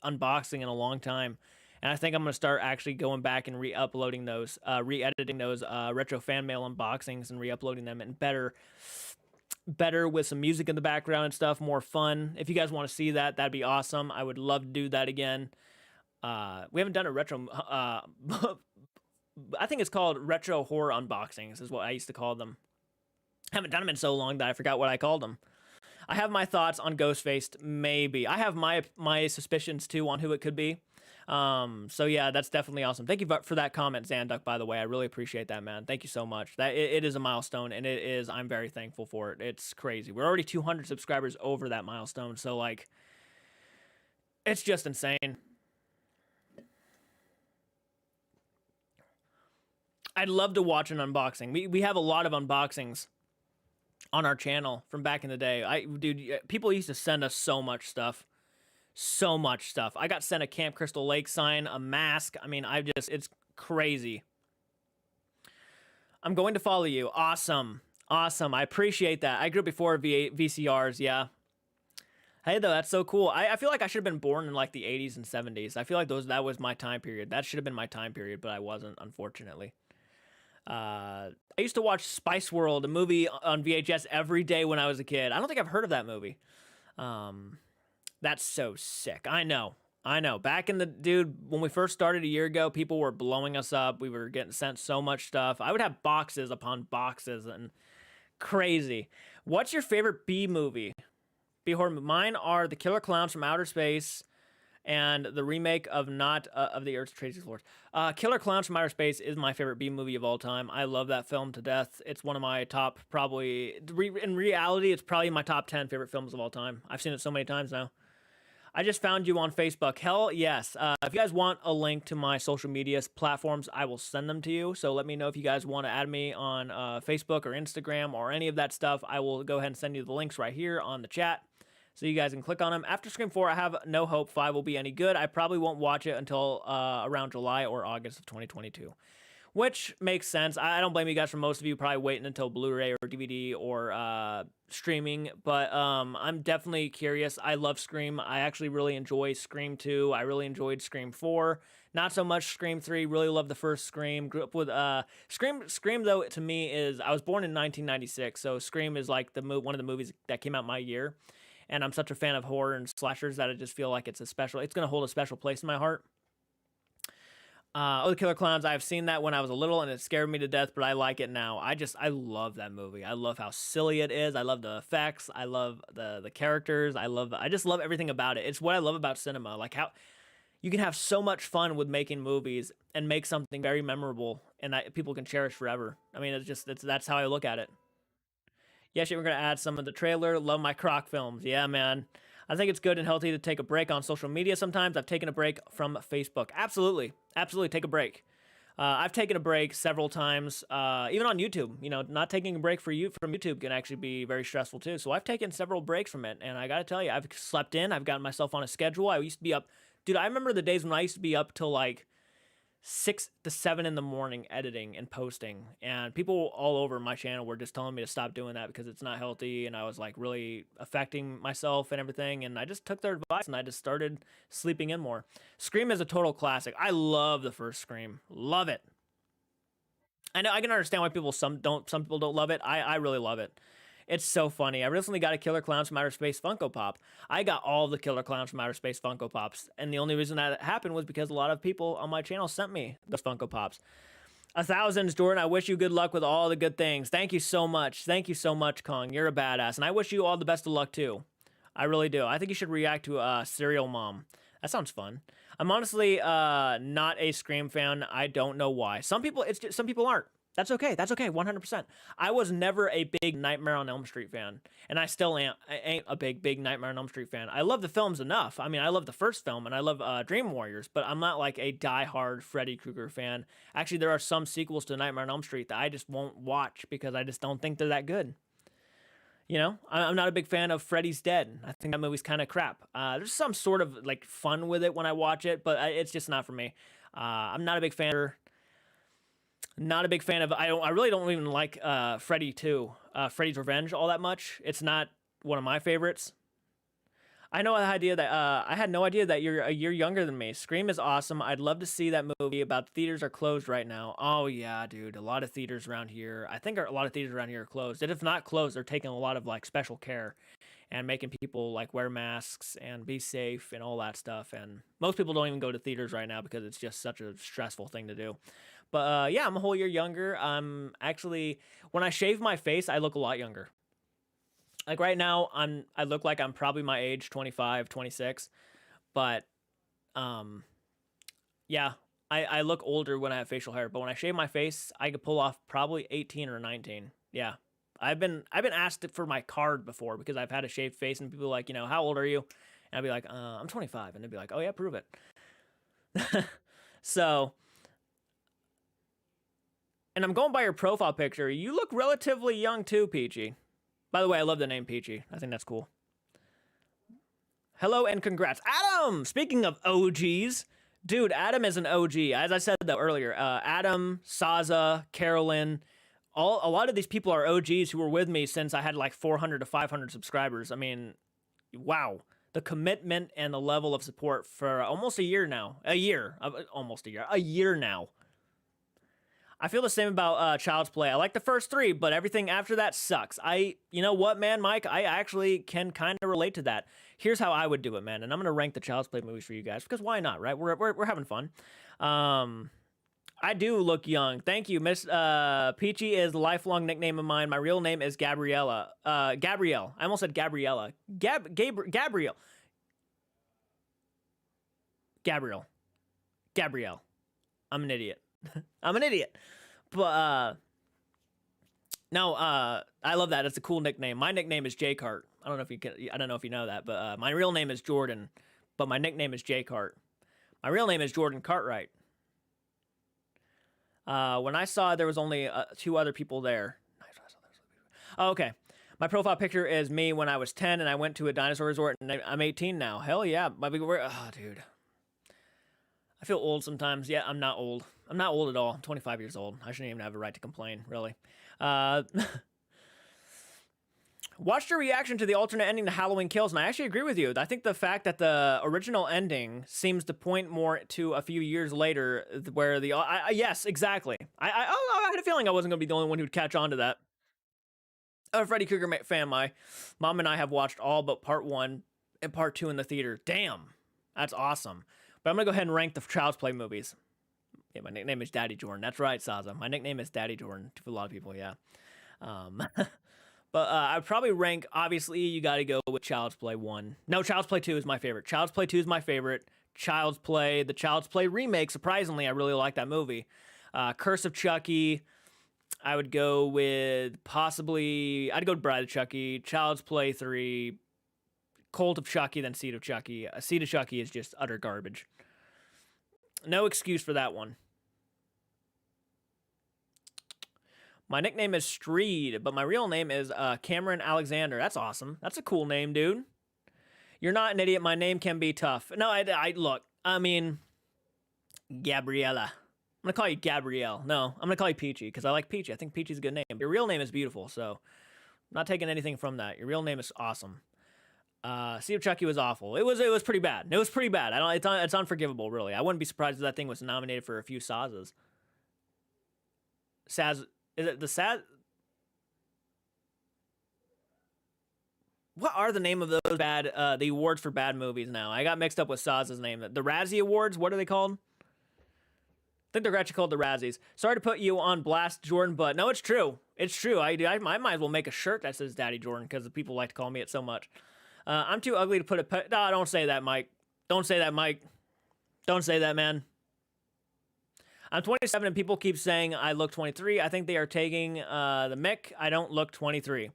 unboxing in a long time, and I think I'm going to start actually going back and re-uploading those, re-editing those retro fan mail unboxings and re-uploading them in better with some music in the background and stuff, more fun. If you guys want to see that, that'd be awesome. I would love to do that again. We haven't done a retro, I think it's called retro horror unboxings is what I used to call them. Haven't done them in so long that I forgot what I called them. I have my thoughts on Ghostface. Maybe I have my suspicions too on who it could be. So yeah, that's definitely awesome. Thank you for that comment, Zanduck. By the way, I really appreciate that, man. Thank you so much. That it is a milestone, and it is. I'm very thankful for it. It's crazy. We're already 200 subscribers over that milestone. So like, it's just insane. I'd love to watch an unboxing. We have a lot of unboxings on our channel from back in the day. Dude, people used to send us so much stuff. So much stuff. I got sent a Camp Crystal Lake sign, a mask. I mean, it's crazy. I'm going to follow you. Awesome. Awesome. I appreciate that. I grew up before VCRs, yeah. Hey, though, that's so cool. I feel like I should have been born in like the 80s and 70s. I feel like that was my time period. That should have been my time period, but I wasn't, unfortunately. I used to watch Spice World, a movie on VHS every day when I was a kid. I don't think I've heard of that movie. That's so sick. I know. Back in when we first started a year ago, people were blowing us up. We were getting sent so much stuff. I would have boxes upon boxes and crazy. What's your favorite B movie? B horror movie. Mine are The Killer Clowns from Outer Space and the remake of Not of the Earth's Crazy Floors. Killer Clowns from Outer Space is my favorite B movie of all time. I love that film to death. It's one of my top, probably, in reality, it's probably my top 10 favorite films of all time. I've seen it so many times now. I just found you on Facebook. Hell yes. If you guys want a link to my social media platforms, I will send them to you. So let me know if you guys want to add me on Facebook or Instagram or any of that stuff. I will go ahead and send you the links right here on the chat, so you guys can click on them. After Scream 4, I have no hope 5 will be any good. I probably won't watch it until around July or August of 2022, which makes sense. I don't blame you guys for most of you probably waiting until Blu-ray or DVD or streaming, but I'm definitely curious. I love Scream. I actually really enjoy Scream 2. I really enjoyed Scream 4. Not so much Scream 3. Really love the first Scream. Grew up with Scream though, to me is, I was born in 1996, so Scream is like one of the movies that came out my year. And I'm such a fan of horror and slashers that I just feel like it's going to hold a special place in my heart. The Killer Clowns, I've seen that when I was a little and it scared me to death, but I like it now. I love that movie. I love how silly it is. I love the effects. I love the characters. I just love everything about it. It's what I love about cinema. Like how you can have so much fun with making movies and make something very memorable and that people can cherish forever. I mean, that's how I look at it. Yeah, shit, we're going to add some of the trailer. Love my croc films. Yeah, man. I think it's good and healthy to take a break on social media sometimes. I've taken a break from Facebook. Absolutely. Absolutely, take a break. I've taken a break several times, even on YouTube. You know, not taking a break from YouTube can actually be very stressful too. So I've taken several breaks from it, and I got to tell you, I've slept in. I've gotten myself on a schedule. I used to be up. Dude, I remember the days when I used to be up till like 6 to 7 in the morning editing and posting, and people all over my channel were just telling me to stop doing that because it's not healthy, and I was like really affecting myself and everything, and I just took their advice and I just started sleeping in more. Scream is a total classic. I love the first Scream. Love it. I know I can understand why some people don't love it. I really love it. It's so funny. I recently got a Killer Clowns from Outer Space Funko Pop. I got all the Killer Clowns from Outer Space Funko Pops, and the only reason that happened was because a lot of people on my channel sent me those Funko Pops. 1,000s, Jordan. I wish you good luck with all the good things. Thank you so much. Thank you so much, Kong. You're a badass, and I wish you all the best of luck too. I really do. I think you should react to Serial Mom. That sounds fun. I'm honestly not a Scream fan. I don't know why. Some people aren't. That's okay. That's okay. 100%. I was never a big Nightmare on Elm Street fan, and I still ain't a big Nightmare on Elm Street fan. I love the films enough. I mean, I love the first film, and I love Dream Warriors, but I'm not like a die-hard Freddy Krueger fan. Actually, there are some sequels to Nightmare on Elm Street that I just won't watch because I just don't think they're that good. You know, I'm not a big fan of Freddy's Dead. I think that movie's kind of crap. There's some sort of like fun with it when I watch it, but it's just not for me. I'm not a big fan. Not a big fan of. I really don't even like Freddy 2, Freddy's Revenge, all that much. It's not one of my favorites. I had no idea that you're a year younger than me. Scream is awesome. I'd love to see that movie. About the theaters are closed right now. Oh yeah, dude. A lot of theaters around here. I think a lot of theaters around here are closed. And if not closed, they're taking a lot of like special care and making people like wear masks and be safe and all that stuff. And most people don't even go to theaters right now because it's just such a stressful thing to do. But yeah, I'm a whole year younger. Actually, when I shave my face, I look a lot younger. Like right now, I look like I'm probably my age, 25, 26, but um, yeah, I look older when I have facial hair, but when I shave my face, I could pull off probably 18 or 19. Yeah. I've been asked for my card before because I've had a shaved face and people are like, how old are you? And I'd be like, I'm 25. And they'd be like, oh yeah, prove it. So, and I'm going by your profile picture. You look relatively young too, Peachy. By the way, I love the name Peachy. I think that's cool. Hello and congrats. Adam! Speaking of OGs, dude, Adam is an OG. As I said though earlier, Adam, Saza, Carolyn, a lot of these people are OGs who were with me since I had like 400 to 500 subscribers. I mean, wow. The commitment and the level of support for almost a year now. Almost a year. A year now. I feel the same about Child's Play. I like the first three, but everything after that sucks. You know what, man, Mike? I actually can kind of relate to that. Here's how I would do it, man. And I'm gonna rank the Child's Play movies for you guys because why not, right? We're having fun. I do look young. Thank you, Miss Peachy is the lifelong nickname of mine. My real name is Gabriella. Gabrielle. I almost said Gabriella. Gabrielle. Gabrielle. I'm an idiot. I'm an idiot. But no, I love that. It's a cool nickname. My nickname is JCART. I don't know if you know that, but my real name is Jordan, but my nickname is JCART. My real name is Jordan Cartwright. When I saw there was only 2 other people there. Oh, okay. My profile picture is me when I was 10 and I went to a dinosaur resort and I'm 18 now. Hell yeah. Oh, dude. I feel old sometimes. Yeah, I'm not old. I'm not old at all. I'm 25 years old. I shouldn't even have a right to complain, really. Watched your reaction to the alternate ending to Halloween Kills, and I actually agree with you. I think the fact that the original ending seems to point more to a few years later, where yes, exactly. I had a feeling I wasn't going to be the only one who'd catch on to that. A Freddy Krueger fan, my mom and I have watched all but part 1 and part 2 in the theater. Damn, that's awesome. But I'm going to go ahead and rank the Child's Play movies. Yeah, my nickname is Daddy Jordan. That's right, Saza. My nickname is Daddy Jordan to a lot of people, yeah. But I'd probably rank, obviously, you got to go with Child's Play 1. No, Child's Play 2 is my favorite. Child's Play 2 is my favorite. The Child's Play remake, surprisingly, I really like that movie. Curse of Chucky, I would go with I'd go with Bride of Chucky, Child's Play 3, Cult of Chucky, then Seed of Chucky. Seed of Chucky is just utter garbage. No excuse for that one. My nickname is Streed, but my real name is Cameron Alexander. That's awesome. That's a cool name, dude. You're not an idiot. My name can be tough. No, look, I mean, Gabriella. I'm going to call you Gabrielle. No, I'm going to call you Peachy because I like Peachy. I think Peachy's a good name. Your real name is beautiful, so I'm not taking anything from that. Your real name is awesome. Seed of Chucky was awful. It was pretty bad. It was pretty bad. It's unforgivable, really. I wouldn't be surprised if that thing was nominated for a few Sazas. Is it the Saz? What are the name of those the awards for bad movies now? I got mixed up with Saz's name. The Razzie Awards, what are they called? I think they're actually called the Razzies. Sorry to put you on blast, Jordan, but no, it's true. It's true. I might as well make a shirt that says Daddy Jordan because the people like to call me it so much. I'm too ugly to put a no, don't say that, Mike. Don't say that, Mike. Don't say that, man. I'm 27 and people keep saying I look 23. I think they are taking the mick. I don't look 23.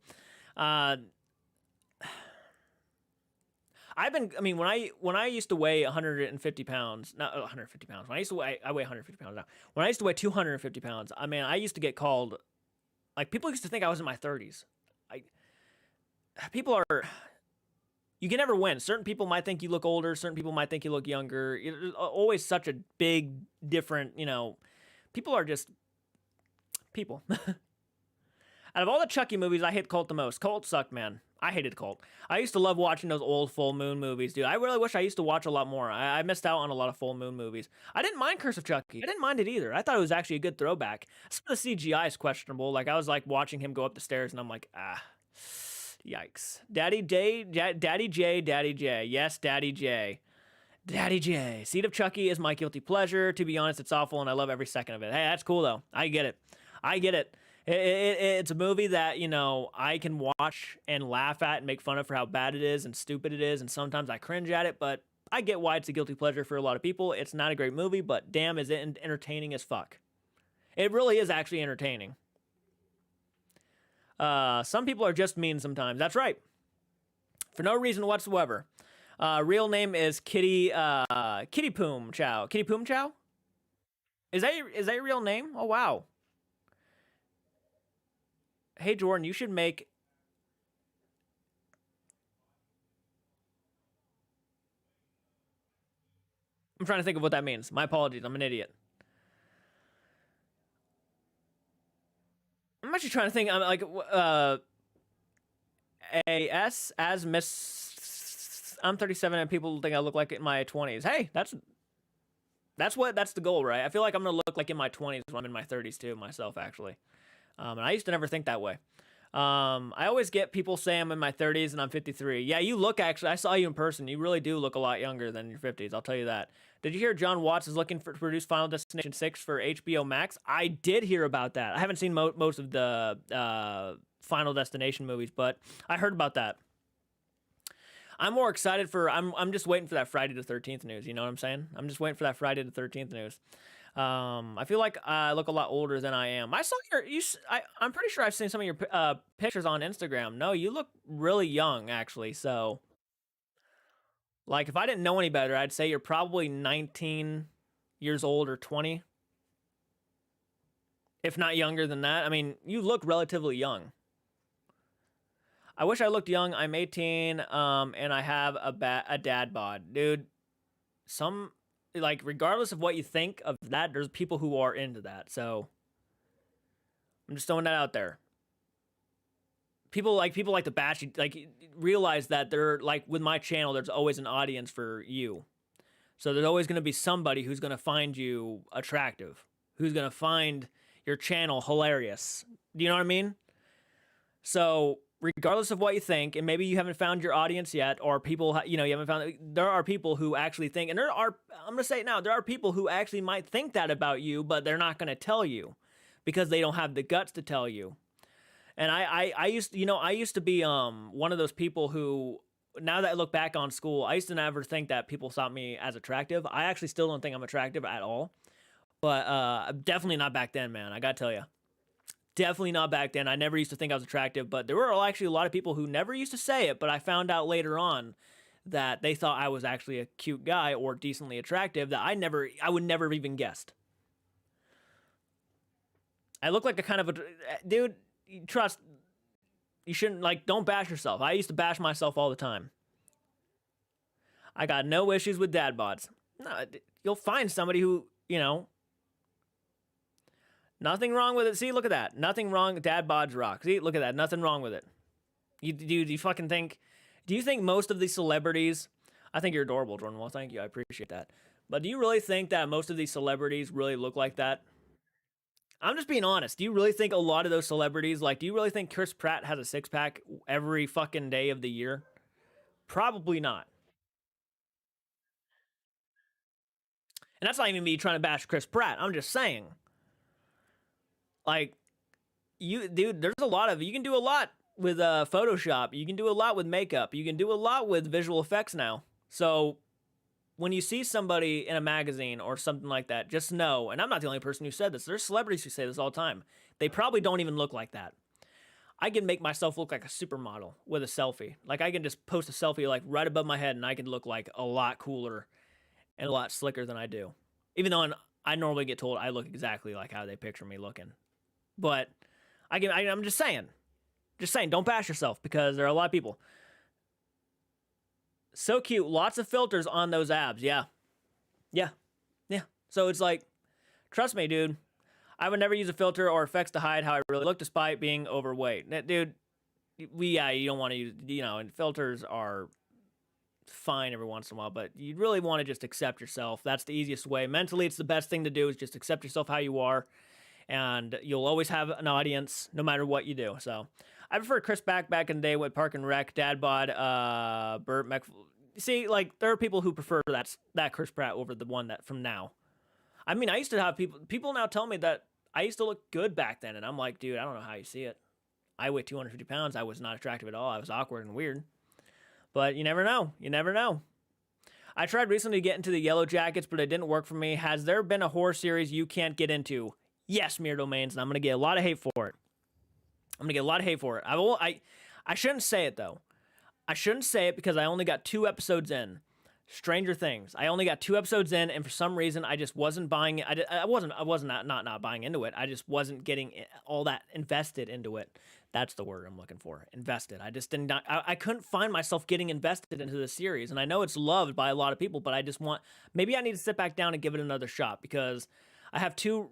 When I used to weigh 150 pounds, not 150 pounds. I weigh 150 pounds now. When I used to weigh 250 pounds, I used to get called, like, people used to think I was in my 30s. You can never win. Certain people might think you look older. Certain people might think you look younger. There's always such a big, different, people are just people. Out of all the Chucky movies, I hate Cult the most. Cult sucked, man. I hated Cult. I used to love watching those old full moon movies, dude. I really wish I used to watch a lot more. I missed out on a lot of full moon movies. I didn't mind Curse of Chucky. I didn't mind it either. I thought it was actually a good throwback. Some of the CGI is questionable. Like, I was like watching him go up the stairs, and I'm like, yikes. Daddy J. Yes, Daddy J. Daddy J. Seed of Chucky is my guilty pleasure. To be honest, it's awful, and I love every second of it. Hey, that's cool, though. I get it. It's a movie that, I can watch and laugh at and make fun of for how bad it is and stupid it is, and sometimes I cringe at it, but I get why it's a guilty pleasure for a lot of people. It's not a great movie, but damn, is it entertaining as fuck. It really is actually entertaining. Some people are just mean sometimes. That's right. For no reason whatsoever. Real name is Kitty Poom Chow. Kitty Poom Chow? Is that your real name? Oh wow. Hey Jordan, you should make. I'm trying to think of what that means. My apologies. I'm an idiot. I'm actually trying to think. I'm like as Miss. I'm 37 and people think I look like in my 20s. Hey, that's the goal, right? I feel like I'm gonna look like in my 20s when I'm in my 30s too, myself actually. And I used to never think that way. I always get people say I'm in my 30s and I'm 53. Yeah, you look actually. I saw you in person. You really do look a lot younger than your 50s. I'll tell you that. Did you hear John Watts is looking to produce Final Destination 6 for HBO Max? I did hear about that. I haven't seen most of the Final Destination movies, but I heard about that. I'm more excited for. I'm just waiting for that Friday the 13th news. You know what I'm saying? I'm just waiting for that Friday the 13th news. I feel like I look a lot older than I am. I saw I'm pretty sure I've seen some of your pictures on Instagram. No, you look really young, actually. So, like, if I didn't know any better, I'd say you're probably 19 years old or 20, if not younger than that. I mean, you look relatively young. I wish I looked young. I'm 18, and I have a dad bod, dude. Some like regardless of what you think of that, there's people who are into that. So I'm just throwing that out there. People like to bash you. Like realize that they're like with my channel, there's always an audience for you. So there's always going to be somebody who's going to find you attractive, who's going to find your channel hilarious. Do you know what I mean? So regardless of what you think, and maybe you haven't found your audience yet, or people, you haven't found, there are people who actually think, and I'm going to say it now, there are people who actually might think that about you, but they're not going to tell you because they don't have the guts to tell you. And I used to be one of those people who, now that I look back on school, I used to never think that people saw me as attractive. I actually still don't think I'm attractive at all, but definitely not back then, man. I gotta tell you, definitely not back then. I never used to think I was attractive, but there were actually a lot of people who never used to say it, but I found out later on that they thought I was actually a cute guy or decently attractive that I would never have even guessed. I look like a kind of a dude. Trust, you shouldn't, like, don't bash yourself. I used to bash myself all the time. I got no issues with dad bods. No, you'll find somebody who, nothing wrong with it. See, look at that. Nothing wrong. Dad bods rock. See, look at that. Nothing wrong with it. Do you fucking think, do you think most of these celebrities, I think you're adorable, Jordan. Well, thank you. I appreciate that. But do you really think that most of these celebrities really look like that? I'm just being honest. Do you really think a lot of those celebrities, like, do you really think Chris Pratt has a six pack every fucking day of the year? Probably not. And that's not even me trying to bash Chris Pratt. I'm just saying, like, dude, there's a lot of, you can do a lot with Photoshop. You can do a lot with makeup. You can do a lot with visual effects now. So when you see somebody in a magazine or something like that, just know, and I'm not the only person who said this, there's celebrities who say this all the time, they probably don't even look like that. I can make myself look like a supermodel with a selfie. Like, I can just post a selfie, like, right above my head, and I can look like a lot cooler and a lot slicker than I do. Even though I normally get told I look exactly like how they picture me looking. But I'm just saying, don't bash yourself, because there are a lot of people. So cute. Lots of filters on those abs. Yeah. Yeah. Yeah. So it's like, trust me, dude. I would never use a filter or effects to hide how I really look despite being overweight. Dude, you don't want to use, and filters are fine every once in a while, but you really want to just accept yourself. That's the easiest way. Mentally, it's the best thing to do, is just accept yourself how you are, and you'll always have an audience no matter what you do. So I prefer Chris back in the day with Park and Rec, Dad Bod, Burt Mc. See, like, there are people who prefer that Chris Pratt over the one that from now. I mean, I used to have people now tell me that I used to look good back then, and I'm like, dude, I don't know how you see it. I weigh 250 pounds. I was not attractive at all. I was awkward and weird. But you never know. You never know. I tried recently to get into the Yellow Jackets, but it didn't work for me. Has there been a horror series you can't get into? Yes, Mere Domains, and I'm gonna get a lot of hate for it. I'm gonna get a lot of hate for it. I shouldn't say it though. I shouldn't say it because I only got 2 episodes in. Stranger Things. I only got 2 episodes in, and for some reason, I just wasn't buying it. I wasn't not buying into it. I just wasn't getting all that invested into it. That's the word I'm looking for. Invested. I just didn't. I couldn't find myself getting invested into the series, and I know it's loved by a lot of people, but I just want. Maybe I need to sit back down and give it another shot because I have 2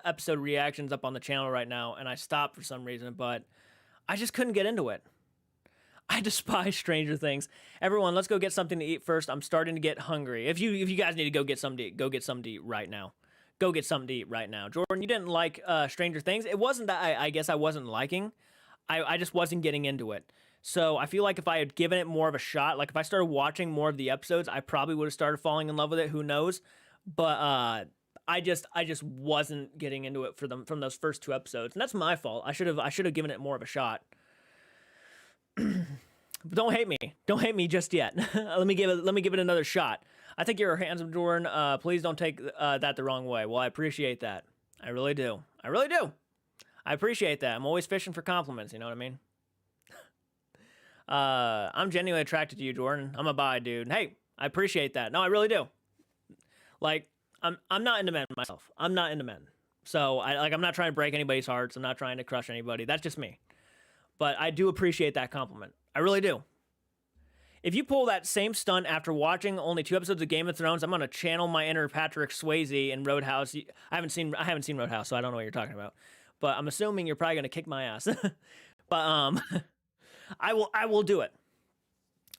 episode reactions up on the channel right now, and I stopped for some reason, but I just couldn't get into it. I despise Stranger Things. Everyone, let's go get something to eat first. I'm starting to get hungry. If you guys need to go get something to eat, go get something to eat right now. Go get something to eat right now. Jordan, you didn't like Stranger Things. It wasn't that I guess I wasn't liking. I just wasn't getting into it. So I feel like if I had given it more of a shot, like if I started watching more of the episodes, I probably would have started falling in love with it. Who knows? But I just wasn't getting into it from those first 2 episodes, and that's my fault. I should have given it more of a shot. But don't hate me. Don't hate me just yet. let me give it another shot. I think you're handsome, Jordan. Please don't take that the wrong way. Well, I appreciate that. I really do. I really do. I appreciate that. I'm always fishing for compliments. You know what I mean? I'm genuinely attracted to you, Jordan. I'm a bi dude. Hey, I appreciate that. No, I really do. Like, I'm not into men myself. I'm not into men. So I'm not trying to break anybody's hearts. I'm not trying to crush anybody. That's just me. But I do appreciate that compliment. I really do. If you pull that same stunt after watching only 2 episodes of Game of Thrones, I'm gonna channel my inner Patrick Swayze in Roadhouse. I haven't seen Roadhouse, so I don't know what you're talking about. But I'm assuming you're probably gonna kick my ass. But I will do it.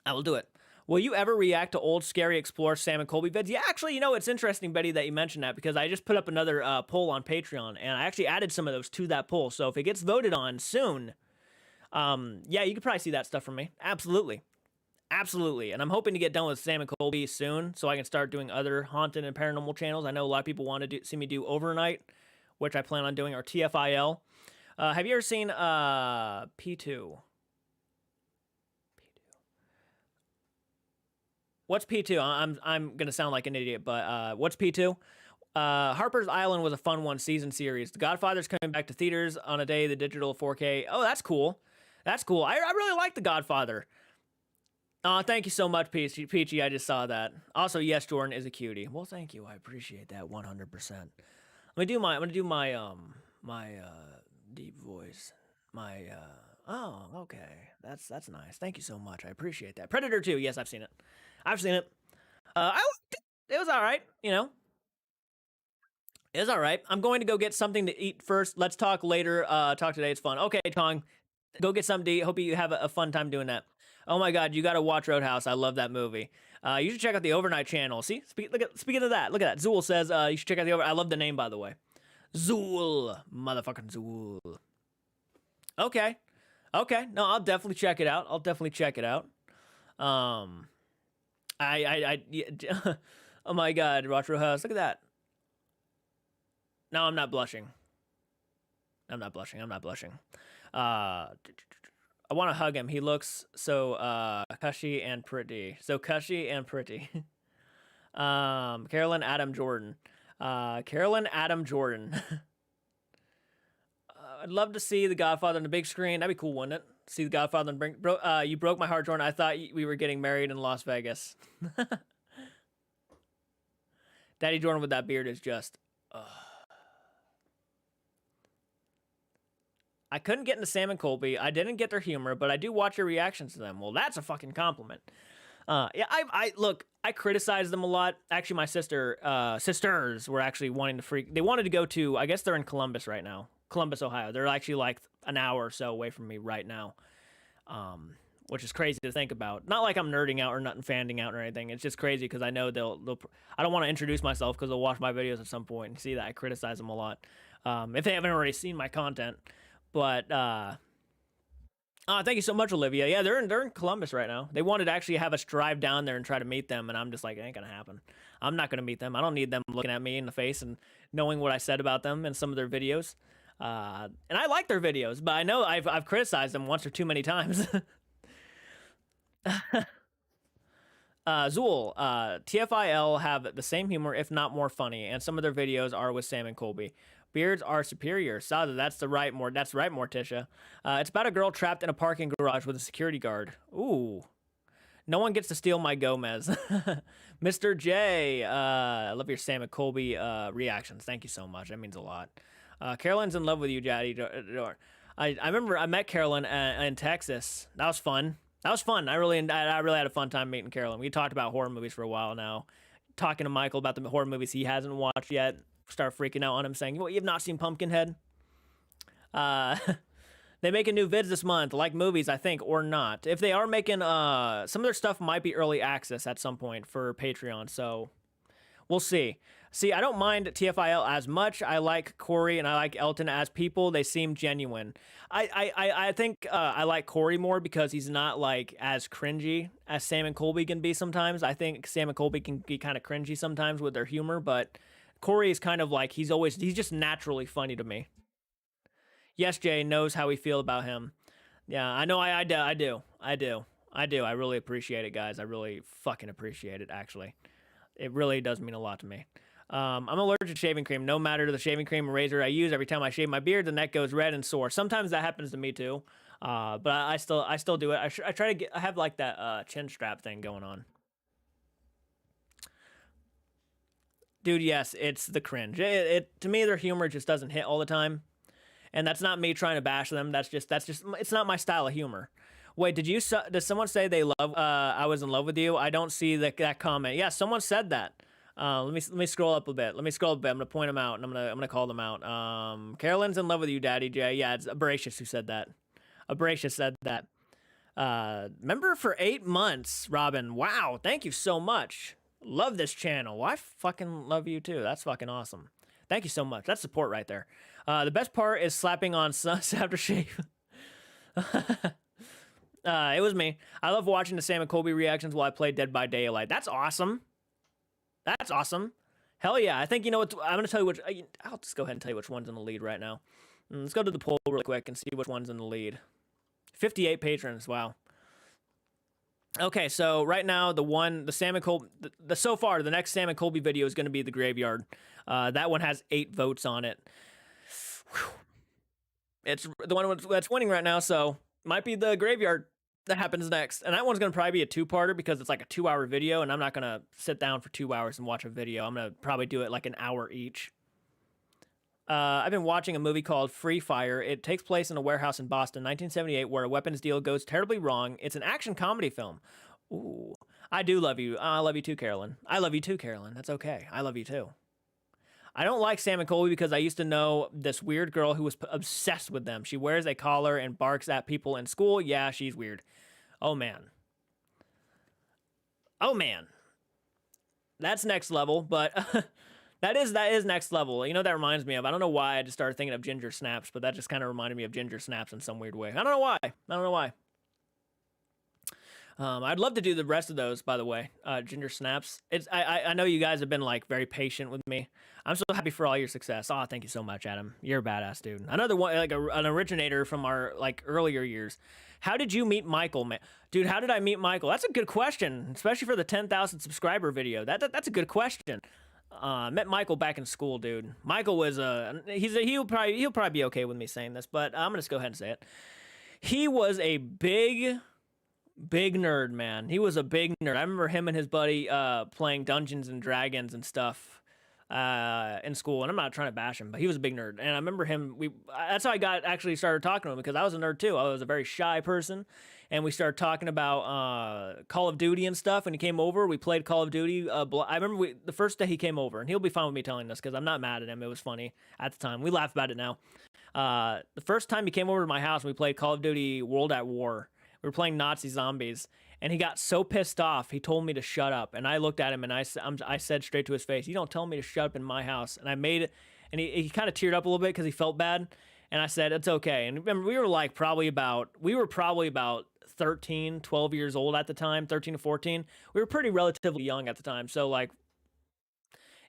I will do it. Will you ever react to old Scary Explorer Sam and Colby vids? Yeah, actually, it's interesting, Betty, that you mentioned that because I just put up another poll on Patreon, and I actually added some of those to that poll. So if it gets voted on soon, yeah, you could probably see that stuff from me. Absolutely. Absolutely. And I'm hoping to get done with Sam and Colby soon so I can start doing other haunted and paranormal channels. I know a lot of people want to see me do Overnight, which I plan on doing, or TFIL. Have you ever seen P2? What's P2? I'm going to sound like an idiot, but what's P2? Harper's Island was a fun season series. The Godfather's coming back to theaters on a day, the digital 4K. Oh, that's cool. That's cool. I really like The Godfather. Thank you so much, Peachy. I just saw that. Also, yes, Jordan is a cutie. Well, thank you. I appreciate that 100%. I'm gonna do my deep voice. Oh, okay. That's nice. Thank you so much. I appreciate that. Predator 2. Yes, I've seen it. I've seen it. I liked it. It was all right. It was all right. I'm going to go get something to eat first. Let's talk later. Talk today. It's fun. Okay, Tong. Go get something to eat. Hope you have a fun time doing that. Oh my God, you got to watch Roadhouse. I love that movie. You should check out the Overnight channel. See, speaking of that, look at that. Zool says you should check out the I love the name, by the way. Zool, motherfucking Zool. Okay. No, I'll definitely check it out. Yeah, oh my God, watch Roadhouse. Look at that. No, I'm not blushing. I want to hug him. He looks so cushy and pretty. Carolyn Adam Jordan. I'd love to see The Godfather on the big screen. That'd be cool, wouldn't it? See The Godfather and you broke my heart, Jordan. I thought we were getting married in Las Vegas. Daddy Jordan with that beard is just... I couldn't get into Sam and Colby. I didn't get their humor, but I do watch your reactions to them. Well, that's a fucking compliment. Yeah, I criticize them a lot. Actually, my sisters were actually wanting to freak. They wanted to go to, I guess they're in Columbus right now. Columbus, Ohio. They're actually like an hour or so away from me right now. Which is crazy to think about. Not like I'm nerding out or nothing, fanning out or anything. It's just crazy because I know they'll I don't want to introduce myself because they'll watch my videos at some point and see that I criticize them a lot. If they haven't already seen my content. But thank you so much, Olivia. Yeah, they're in Columbus right now. They wanted to actually have us drive down there and try to meet them, and I'm just like, it ain't gonna happen. I'm not going to meet them. I don't need them looking at me in the face and knowing what I said about them in some of their videos. And I like their videos, but I know I've criticized them once or too many times. Zool, TFIL have the same humor, if not more funny, and some of their videos are with Sam and Colby. Beards are superior. Sada, that's right, Morticia. It's about a girl trapped in a parking garage with a security guard. Ooh. No one gets to steal my Gomez. Mr. J, I love your Sam and Colby reactions. Thank you so much. That means a lot. Carolyn's in love with you, Daddy. I remember I met Carolyn in Texas. That was fun. I really had a fun time meeting Carolyn. We talked about horror movies for a while now. Talking to Michael about the horror movies he hasn't watched yet. Start freaking out on him saying, "What, you've not seen Pumpkinhead?" They making new vids this month, like movies, I think, or not. If they are making, some of their stuff might be early access at some point for Patreon, so we'll see. See, I don't mind TFIL as much. I like Corey and I like Elton as people. They seem genuine. I think I like Corey more because he's not like as cringy as Sam and Colby can be sometimes. I think Sam and Colby can be kind of cringy sometimes with their humor, but Corey is kind of like, he's just naturally funny to me. Yes, Jay knows how we feel about him. Yeah, I know. I do. I really appreciate it, guys. I really fucking appreciate it, actually. It really does mean a lot to me. I'm allergic to shaving cream. No matter to the shaving cream and razor I use, every time I shave my beard, the neck goes red and sore. Sometimes that happens to me too. But I still do it. I try to I have like that chin strap thing going on. Dude, yes, it's the cringe. To me, their humor just doesn't hit all the time. And that's not me trying to bash them. That's just it's not my style of humor. Wait, did someone say they love I was in love with you? I don't see that comment. Yeah, someone said that. Let me scroll up a bit. I'm gonna point them out and I'm gonna call them out. Carolyn's in love with you, Daddy J. Yeah, it's Abracious who said that. Abracious said that. Member for 8 months, Robin. Wow, thank you so much. Love this channel. Well, I fucking love you too. That's fucking awesome. Thank you so much. That's support right there. The best part is slapping on sus aftershave. It was me. I love watching the Sam and Colby reactions while I play Dead by Daylight. That's awesome. That's awesome. Hell yeah. I think, you know what, I'm going to tell you which, I'll just go ahead and tell you which one's in the lead right now. Let's go to the poll real quick and see which one's in the lead. 58 patrons. Wow. Okay, so right now, the Sam and Colby, so far, the next Sam and Colby video is going to be The Graveyard. That one has 8 votes on it. Whew. It's the one that's winning right now, so might be The Graveyard that happens next. And that one's going to probably be a 2-parter because it's like a 2-hour video, and I'm not going to sit down for 2 hours and watch a video. I'm going to probably do it like an hour each. I've been watching a movie called Free Fire. It takes place in a warehouse in Boston, 1978, where a weapons deal goes terribly wrong. It's an action comedy film. Ooh, I do love you. I love you too, Carolyn. I love you too, Carolyn. That's okay. I love you too. I don't like Sam and Colby because I used to know this weird girl who was obsessed with them. She wears a collar and barks at people in school. Yeah, she's weird. Oh, man. Oh, man. That's next level, but... That is next level. You know, that reminds me of, I don't know why I just started thinking of Ginger Snaps, but that just kind of reminded me of Ginger Snaps in some weird way. I don't know why. I'd love to do the rest of those, by the way. Ginger Snaps. I know you guys have been like very patient with me. I'm so happy for all your success. Oh, thank you so much, Adam. You're a badass, dude. Another one, like an originator from our like earlier years. How did you meet Michael, man? Dude, how did I meet Michael? That's a good question, especially for the 10,000 subscriber video. That's a good question. Met Michael back in school, dude. Michael was he'll probably be okay with me saying this, but I'm gonna just go ahead and say it. He was a big nerd, man. He was a big nerd. I remember him and his buddy playing Dungeons and Dragons and stuff in school, and I'm not trying to bash him, but he was a big nerd. And I remember him. That's how I actually started talking to him because I was a nerd too. I was a very shy person. And we started talking about Call of Duty and stuff. And he came over. We played Call of Duty. I remember the first day he came over, and he'll be fine with me telling this because I'm not mad at him. It was funny at the time. We laugh about it now. The first time he came over to my house, we played Call of Duty World at War. We were playing Nazi zombies, and he got so pissed off. He told me to shut up, and I looked at him and I said straight to his face, "You don't tell me to shut up in my house." And I made it, and he kind of teared up a little bit because he felt bad. And I said, "It's okay." And remember, we were probably about 13, 12 years old at the time, 13 to 14. We were pretty relatively young at the time. So like,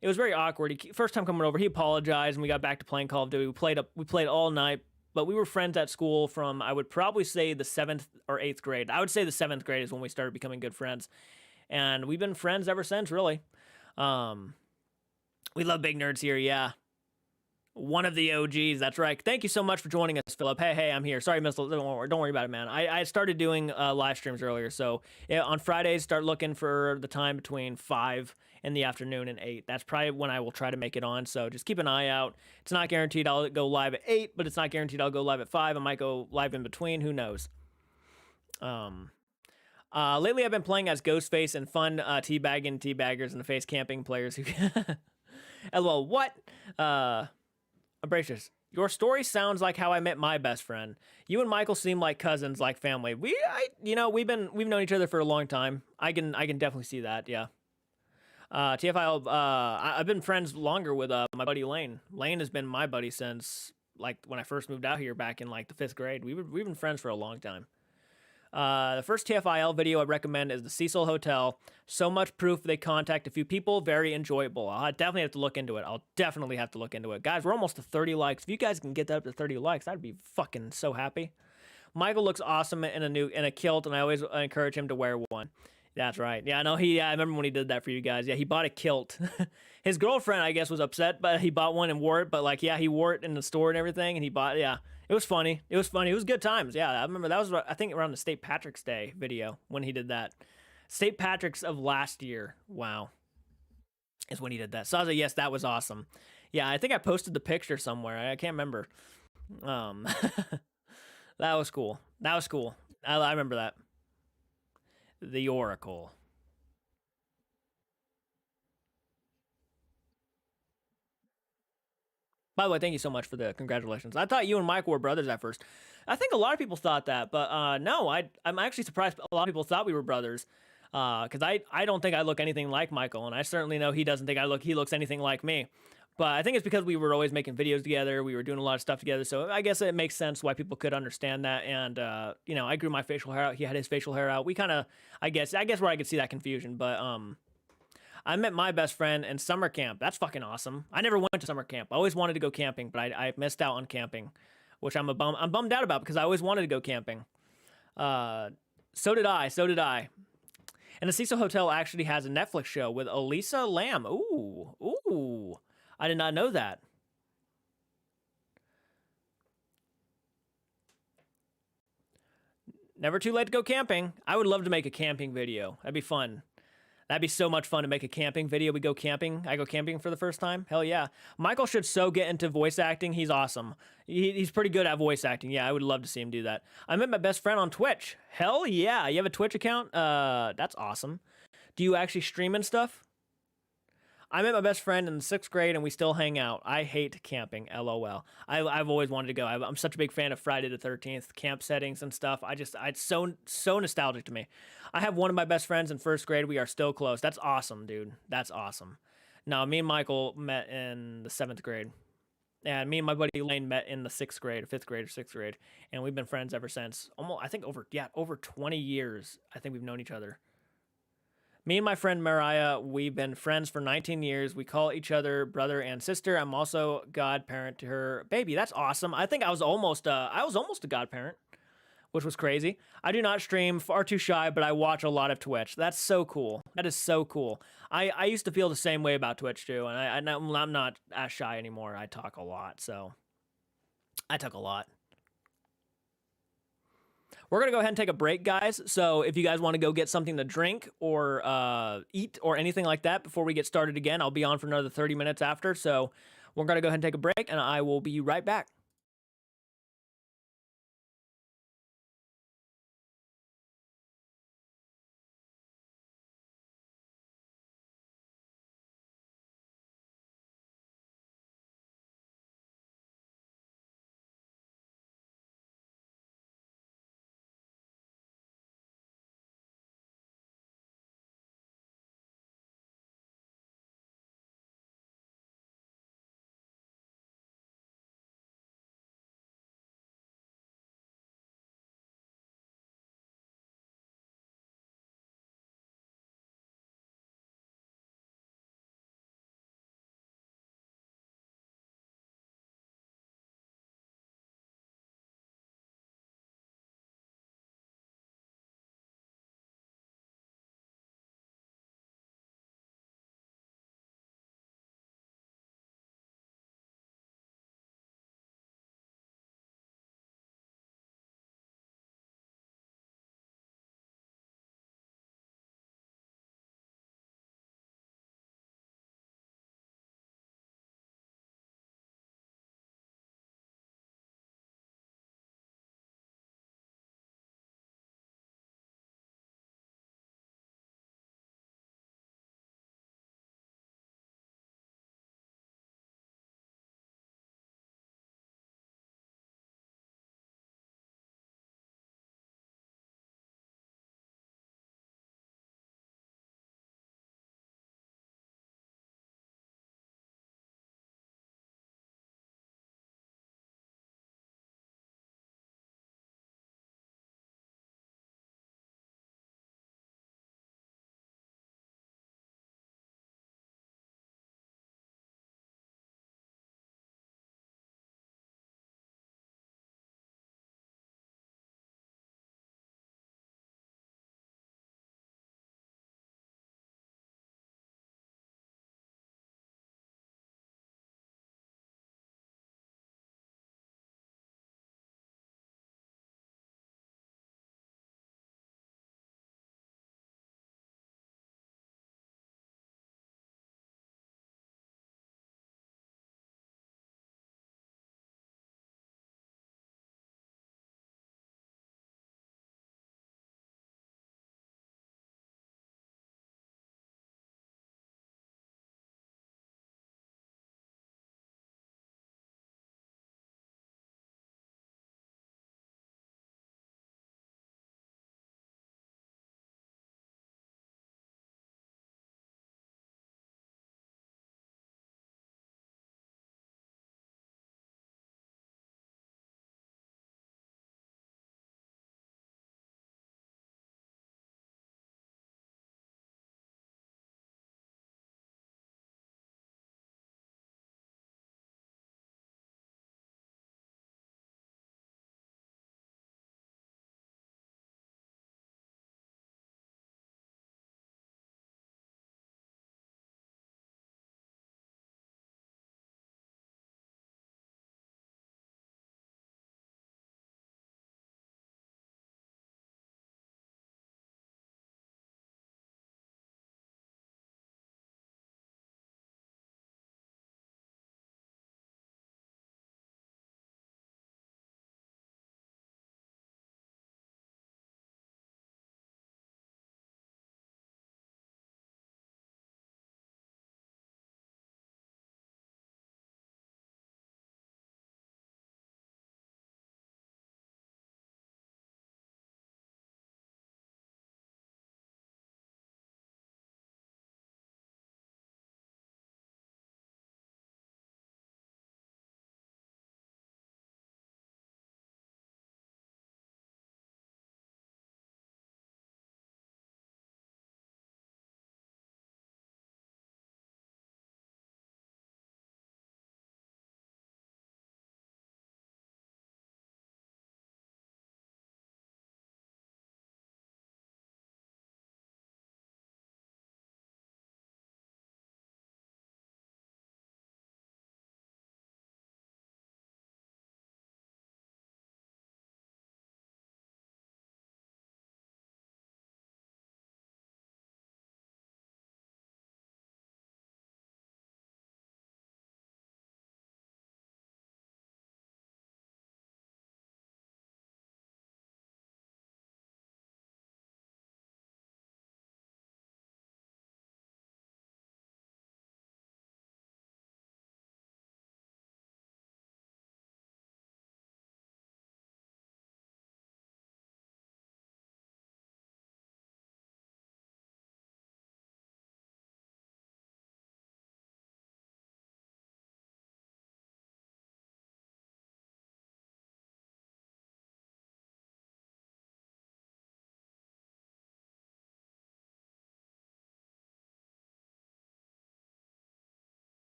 it was very awkward. First time coming over, he apologized, and we got back to playing Call of Duty. We played all night, but we were friends at school from, I would probably say, the 7th or 8th grade. I would say the 7th grade is when we started becoming good friends, and we've been friends ever since, really. We love big nerds here, yeah. One of the OGs, that's right. Thank you so much for joining us, Philip. Hey, I'm here. Sorry, don't worry about it, man. I started doing live streams earlier, so yeah, on Fridays, start looking for the time between 5 in the afternoon and 8. That's probably when I will try to make it on, so just keep an eye out. It's not guaranteed I'll go live at 8, but it's not guaranteed I'll go live at 5. I might go live in between, who knows. Lately I've been playing as Ghostface and fun teabagging teabaggers in the face camping players who... LOL, what? Abrasius, your story sounds like how I met my best friend. You and Michael seem like cousins, like family. We've known each other for a long time. I can definitely see that. Yeah. TFIL. I've been friends longer with my buddy Lane. Lane has been my buddy since like when I first moved out here back in like the 5th grade. We've been friends for a long time. The first TFIL video I recommend is the Cecil Hotel. So much proof they contact a few people. Very enjoyable. I'll definitely have to look into it. Guys, we're almost to 30 likes. If you guys can get that up to 30 likes, I'd be fucking so happy. Michael looks awesome in a kilt, and I always encourage him to wear one. That's right. Yeah, no, I remember when he did that for you guys. Yeah, he bought a kilt. His girlfriend, I guess, was upset, but he bought one and wore it. But like, yeah, he wore it in the store and everything, and he bought. Yeah, it was funny. It was good times. Yeah, I remember that was, I think, around the St. Patrick's Day video when he did that. St. Patrick's of last year. Wow, is when he did that. So I was like, yes, that was awesome. Yeah, I think I posted the picture somewhere. I can't remember. That was cool. I remember that. The Oracle. By the way, thank you so much for the congratulations. I thought you and Michael were brothers at first. I think a lot of people thought that, but no, I'm actually surprised a lot of people thought we were brothers. Because I don't think I look anything like Michael, and I certainly know he doesn't think he looks anything like me. But I think it's because we were always making videos together. We were doing a lot of stuff together. So I guess it makes sense why people could understand that. And, I grew my facial hair out. He had his facial hair out. We kind of, I guess where I could see that confusion. But I met my best friend in summer camp. That's fucking awesome. I never went to summer camp. I always wanted to go camping, but I missed out on camping, which I'm bummed out about because I always wanted to go camping. So did I. And the Cecil Hotel actually has a Netflix show with Elisa Lam. Ooh. I did not know that. Never too late to go camping. I would love to make a camping video. That'd be fun. That'd be so much fun to make a camping video. We go camping. I go camping for the first time. Hell yeah. Michael should so get into voice acting. He's awesome. He's pretty good at voice acting. Yeah, I would love to see him do that. I met my best friend on Twitch. Hell yeah. You have a Twitch account? That's awesome. Do you actually stream and stuff? I met my best friend in the 6th grade, and we still hang out. I hate camping, LOL. I've always wanted to go. I'm such a big fan of Friday the 13th, camp settings and stuff. It's so nostalgic to me. I have one of my best friends in 1st grade. We are still close. That's awesome, dude. That's awesome. Now, me and Michael met in the 7th grade. And me and my buddy Lane met in the 6th grade, 5th grade, or 6th grade. And we've been friends ever since. Almost, I think over 20 years, I think we've known each other. Me and my friend Mariah, we've been friends for 19 years. We call each other brother and sister. I'm also godparent to her baby. That's awesome. I think I was almost a godparent, which was crazy. I do not stream, far too shy, but I watch a lot of Twitch. That's so cool. That is so cool. I used to feel the same way about Twitch too, and I'm not as shy anymore. I talk a lot, so I talk a lot. We're going to go ahead and take a break, guys. So if you guys want to go get something to drink or eat or anything like that before we get started again, I'll be on for another 30 minutes after. So we're going to go ahead and take a break, and I will be right back.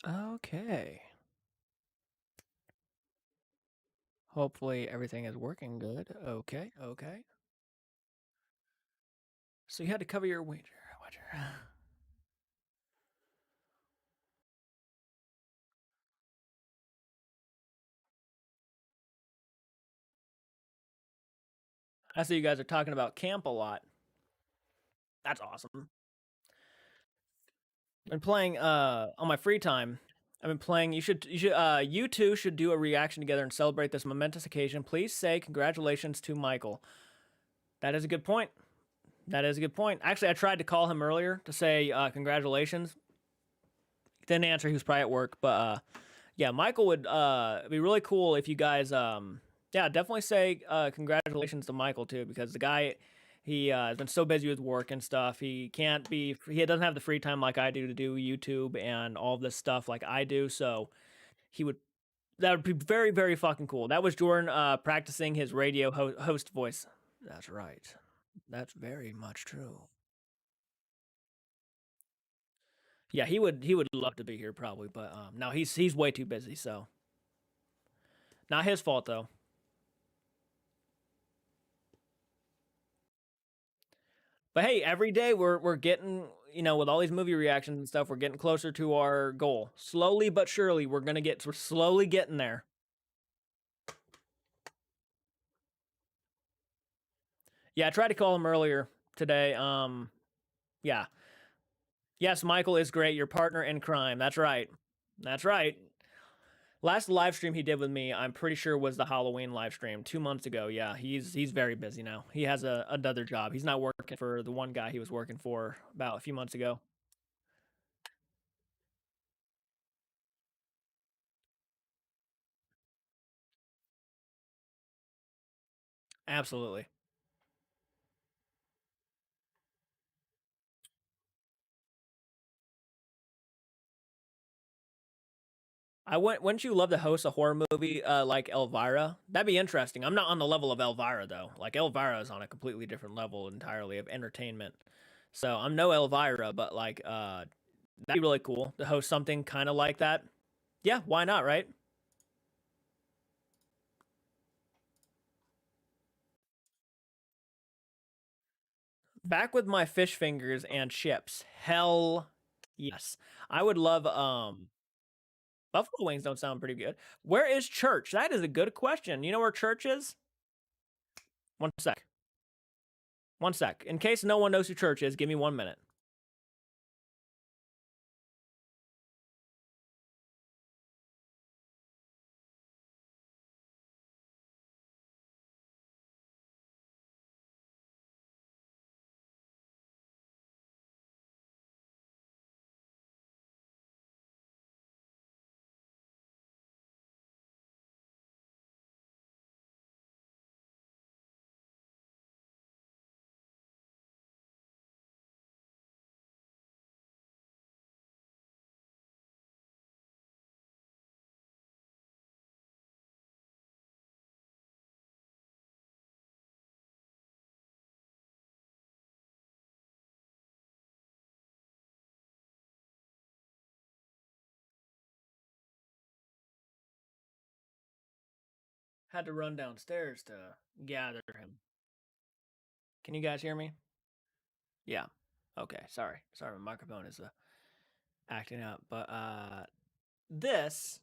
Okay. Hopefully everything is working good. Okay, okay. So you had to cover your wager. I see you guys are talking about camp a lot. That's awesome. I've been playing on my free time. I've been playing. You two should do a reaction together and celebrate this momentous occasion. Please say congratulations to Michael. That is a good point. That is a good point. Actually, I tried to call him earlier to say congratulations. Didn't answer. He was probably at work. But yeah, Michael would be really cool if you guys yeah, definitely say congratulations to Michael too, because the guy he has been so busy with work and stuff. He doesn't have the free time like I do to do YouTube and all this stuff like I do. So he would that would be very very fucking cool. That was Jordan practicing his radio host voice. That's right. That's very much true. Yeah, he would love to be here probably, but no, he's way too busy. So not his fault though. But hey, every day we're getting, with all these movie reactions and stuff, we're getting closer to our goal. Slowly but surely, we're slowly getting there. Yeah, I tried to call him earlier today. Yeah. Yes, Michael is great. Your partner in crime. That's right. That's right. Last live stream he did with me, I'm pretty sure was the Halloween live stream 2 months ago. Yeah, he's very busy now. He has another job. He's not working for the one guy he was working for about a few months ago. Absolutely. Wouldn't you love to host a horror movie like Elvira? That'd be interesting. I'm not on the level of Elvira though. Like Elvira is on a completely different level entirely of entertainment. So I'm no Elvira, but like that'd be really cool to host something kind of like that. Yeah, why not, right? Back with my fish fingers and chips. Hell yes. I would love buffalo wings don't sound pretty good. Where is church? That is a good question. You know where church is? One sec. One sec. In case no one knows who church is, give me 1 minute. Had to run downstairs to gather him. Can you guys hear me? Yeah. Okay. Sorry, my microphone is acting up. But this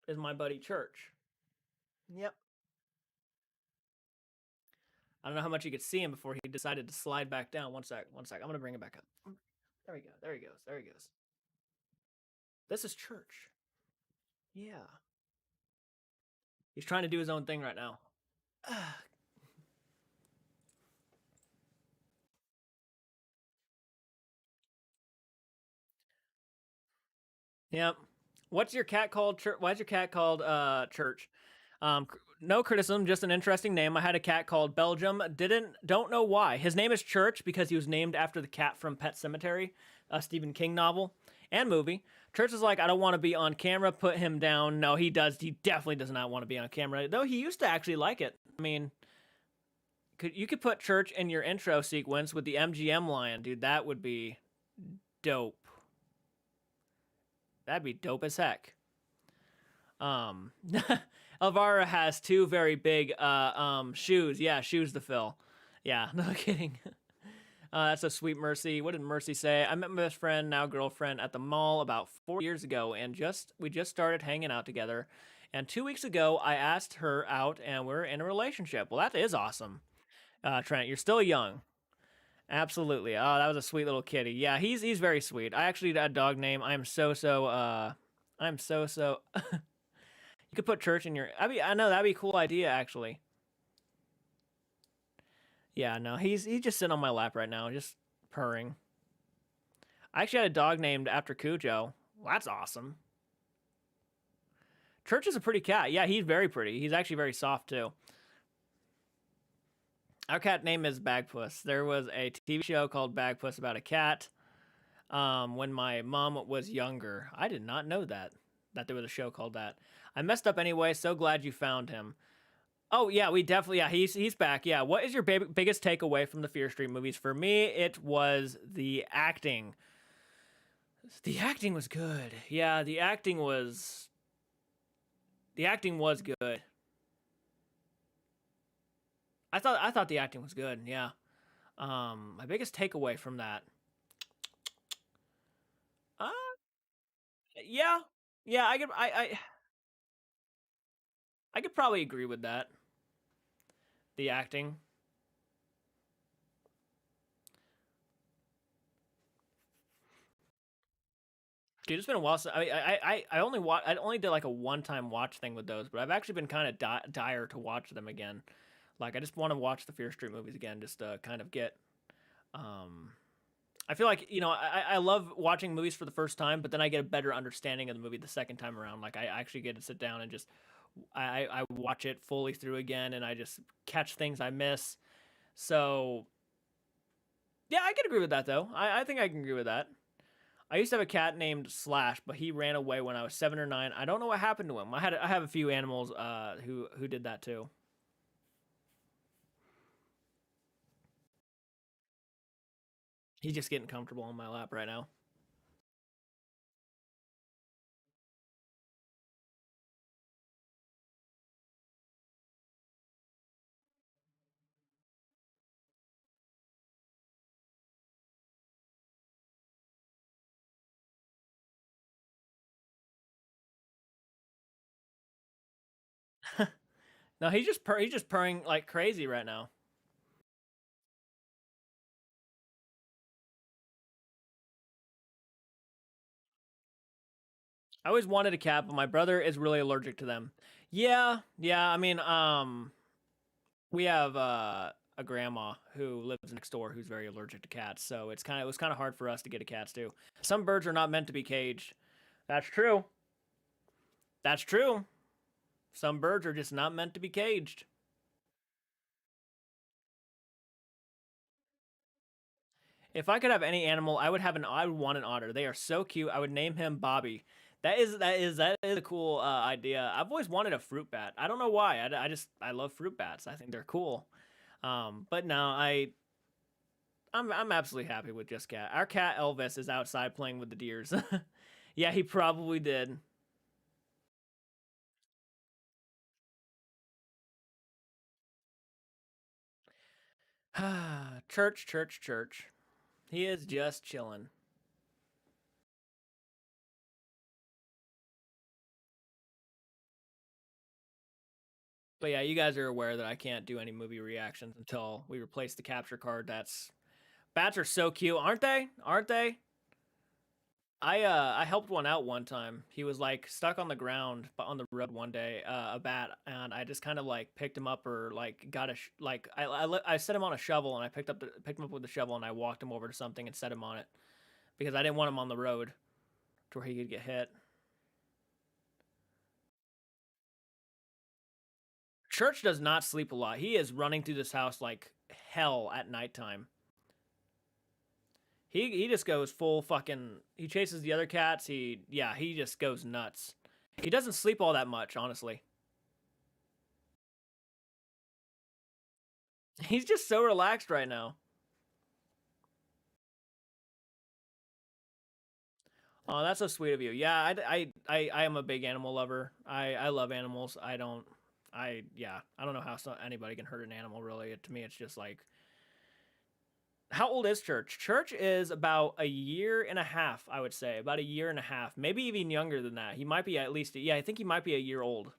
is my buddy Church. Yep. I don't know how much you could see him before he decided to slide back down. One sec. One sec. I'm gonna bring him back up. There we go. There he goes. There he goes. This is Church. Yeah. He's trying to do his own thing right now. Yep. What's your cat called? Why's your cat called Church? No criticism, just an interesting name. I had a cat called Belgium. Don't know why. His name is Church because he was named after the cat from Pet Cemetery, a Stephen King novel and movie. Church is like, I don't want to be on camera. Put him down. No, he does. He definitely does not want to be on camera. Though he used to actually like it. I mean, you could put Church in your intro sequence with the MGM lion, dude. That would be Dope. That'd be dope as heck. Um, Elvira has two very big shoes. Yeah, shoes to fill. Yeah, no kidding. That's a sweet Mercy. What did Mercy say? I met my best friend, now girlfriend, at the mall about 4 years ago, and we just started hanging out together. And 2 weeks ago, I asked her out, and we're in a relationship. Well, that is awesome. Trent, you're still young. Absolutely. Oh, that was a sweet little kitty. Yeah, he's very sweet. I actually had a dog name. I'm so so. You could put church in your. I know that'd be a cool idea actually. Yeah, no, he's just sitting on my lap right now, just purring. I actually had a dog named after Cujo. Well, that's awesome. Church is a pretty cat. Yeah, he's very pretty. He's actually very soft too. Our cat name is Bagpuss. There was a TV show called Bagpuss about a cat. When my mom was younger, I did not know that there was a show called that. I messed up anyway. So glad you found him. Oh yeah, we definitely he's back. Yeah, what is your biggest takeaway from the Fear Street movies? For me, it was the acting. The acting was good. Yeah, the acting was good. I thought the acting was good. Yeah. My biggest takeaway from that. Uh, yeah, yeah, I could probably agree with that. The acting. Dude, it's been a while since I only did like a one time watch thing with those, but I've actually been kind of dire to watch them again. Like I just want to watch the Fear Street movies again, just to kind of get. Um, I feel like I love watching movies for the first time, but then I get a better understanding of the movie the second time around. Like I actually get to sit down and just I watch it fully through again, and I just catch things I miss. So yeah, I can agree with that though. I think I can agree with that. I used to have a cat named Slash, but he ran away when I was 7 or 9. I don't know what happened to him. I have a few animals who did that too. He's just getting comfortable on my lap right now. No, he's just purring like crazy right now. I always wanted a cat, but my brother is really allergic to them. Yeah, yeah. I mean, we have a grandma who lives next door who's very allergic to cats, so it was kind of hard for us to get a cat too. Some birds are not meant to be caged. That's true. That's true. Some birds are just not meant to be caged. If I could have any animal, I would want an otter. They are so cute. I would name him Bobby. That is a cool idea. I've always wanted a fruit bat. I don't know why. I love fruit bats. I think they're cool. But no, I'm absolutely happy with just cat. Our cat Elvis is outside playing with the deers. Yeah, he probably did. Church, church, church. He is just chilling. But yeah, you guys are aware that I can't do any movie reactions until we replace the capture card. That's bats are so cute, aren't they? Aren't they? I helped one out one time. He was like stuck on the ground on the road one day, a bat, and I just kind of like picked him up or like got a like I set him on a shovel and I picked him up with the shovel and I walked him over to something and set him on it because I didn't want him on the road to where he could get hit. Church does not sleep a lot. He is running through this house like hell at nighttime. He just goes full fucking. He chases the other cats. He just goes nuts. He doesn't sleep all that much, honestly. He's just so relaxed right now. Oh, that's so sweet of you. Yeah, I am a big animal lover. I love animals. I don't know how anybody can hurt an animal, really. To me, it's just like, how old is Church? Church is about a year and a half, I would say. About a year and a half. Maybe even younger than that. He might be at least, yeah, I think he might be a year old.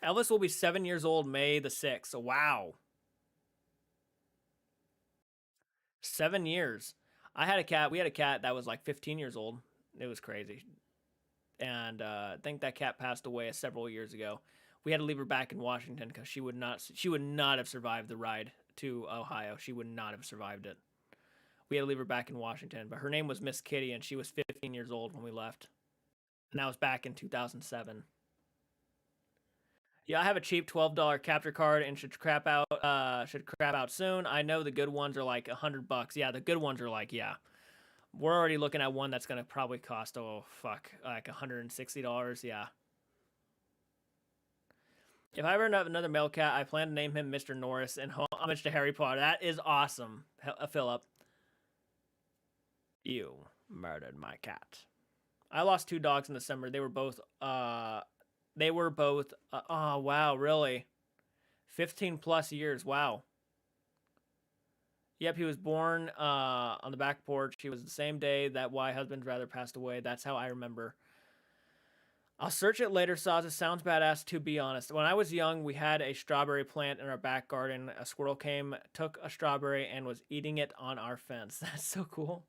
Elvis will be 7 years old May the 6th. Wow. 7 years. I had a cat. We had a cat that was like 15 years old. It was crazy. And I think that cat passed away several years ago. We had to leave her back in Washington because she would not have survived the ride to Ohio. She would not have survived it. We had to leave her back in Washington, but her name was Miss Kitty, and she was 15 years old when we left. And that was back in 2007. Yeah, I have a cheap $12 capture card and should crap out soon. I know the good ones are like $100. Yeah, the good ones are like, yeah. We're already looking at one that's gonna probably cost, oh fuck, like $160. Yeah. If I ever have another male cat, I plan to name him Mr. Norris in homage to Harry Potter. That is awesome, Philip. You murdered my cat. I lost two dogs in the summer. They were both oh wow, really? 15 plus years. Wow. Yep, he was born on the back porch. He was the same day that my husband's brother passed away. That's how I remember. I'll search it later, Saz. It sounds badass, to be honest. When I was young, we had a strawberry plant in our back garden. A squirrel came, took a strawberry, and was eating it on our fence. That's so cool.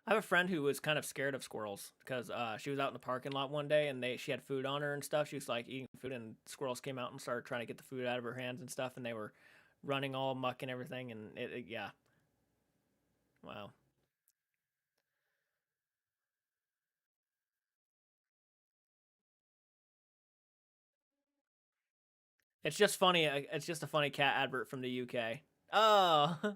I have a friend who was kind of scared of squirrels because she was out in the parking lot one day and she had food on her and stuff. She was like eating food, and squirrels came out and started trying to get the food out of her hands and stuff, and they were running all muck and everything. And yeah, wow. It's just funny. It's just a funny cat advert from the UK. Oh, but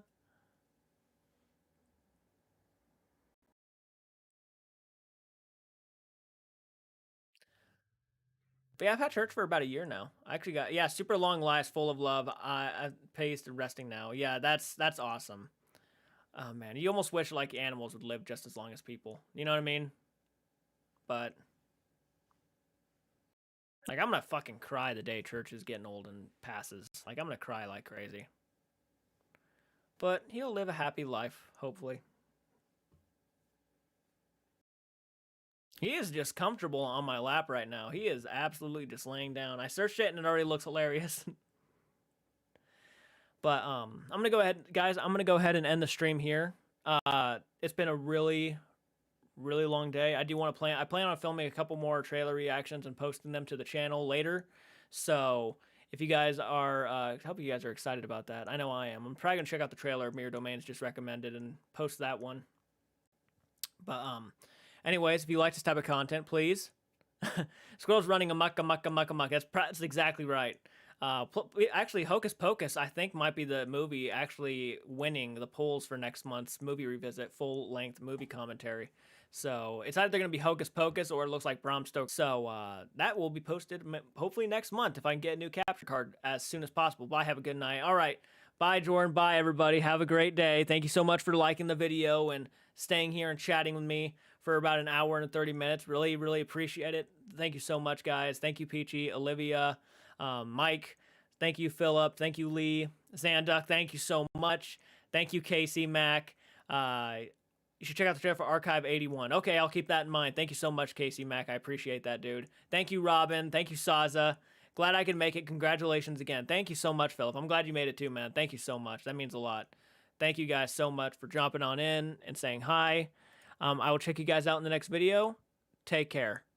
yeah, I've had church for about a year now. I actually got, yeah, super long lives, full of love. I paced and resting now. Yeah, that's awesome. Oh man, you almost wish like animals would live just as long as people. You know what I mean? But like, I'm gonna fucking cry the day church is getting old and passes. Like, I'm gonna cry like crazy. But he'll live a happy life, hopefully. He is just comfortable on my lap right now. He is absolutely just laying down. I searched it and it already looks hilarious. But I'm gonna go ahead, guys. I'm gonna go ahead and end the stream here. It's been a really long day. I plan on filming a couple more trailer reactions and posting them to the channel later. So if you guys are, I hope you guys are excited about that. I know I am. I'm probably gonna check out the trailer Mirror Domains just recommended and post that one. But anyways, if you like this type of content, please. Squirrels running amok, amok, amok, amok. That's exactly right. Actually, Hocus Pocus, I think, might be the movie actually winning the polls for next month's movie revisit, full length movie commentary. So it's either going to be Hocus Pocus or it looks like Bram Stoker. So that will be posted hopefully next month if I can get a new capture card as soon as possible. Bye. Have a good night. All right. Bye, Jordan. Bye, everybody. Have a great day. Thank you so much for liking the video and staying here and chatting with me for about an hour and 30 minutes. Really, really appreciate it. Thank you so much, guys. Thank you, Peachy, Olivia, Mike. Thank you, Philip. Thank you, Lee. Zanduck, thank you so much. Thank you, Casey Mack. You should check out the trailer for Archive 81. Okay, I'll keep that in mind. Thank you so much, Casey Mack. I appreciate that, dude. Thank you, Robin. Thank you, Saza. Glad I could make it. Congratulations again. Thank you so much, Philip. I'm glad you made it too, man. Thank you so much. That means a lot. Thank you guys so much for jumping on in and saying hi. I will check you guys out in the next video. Take care.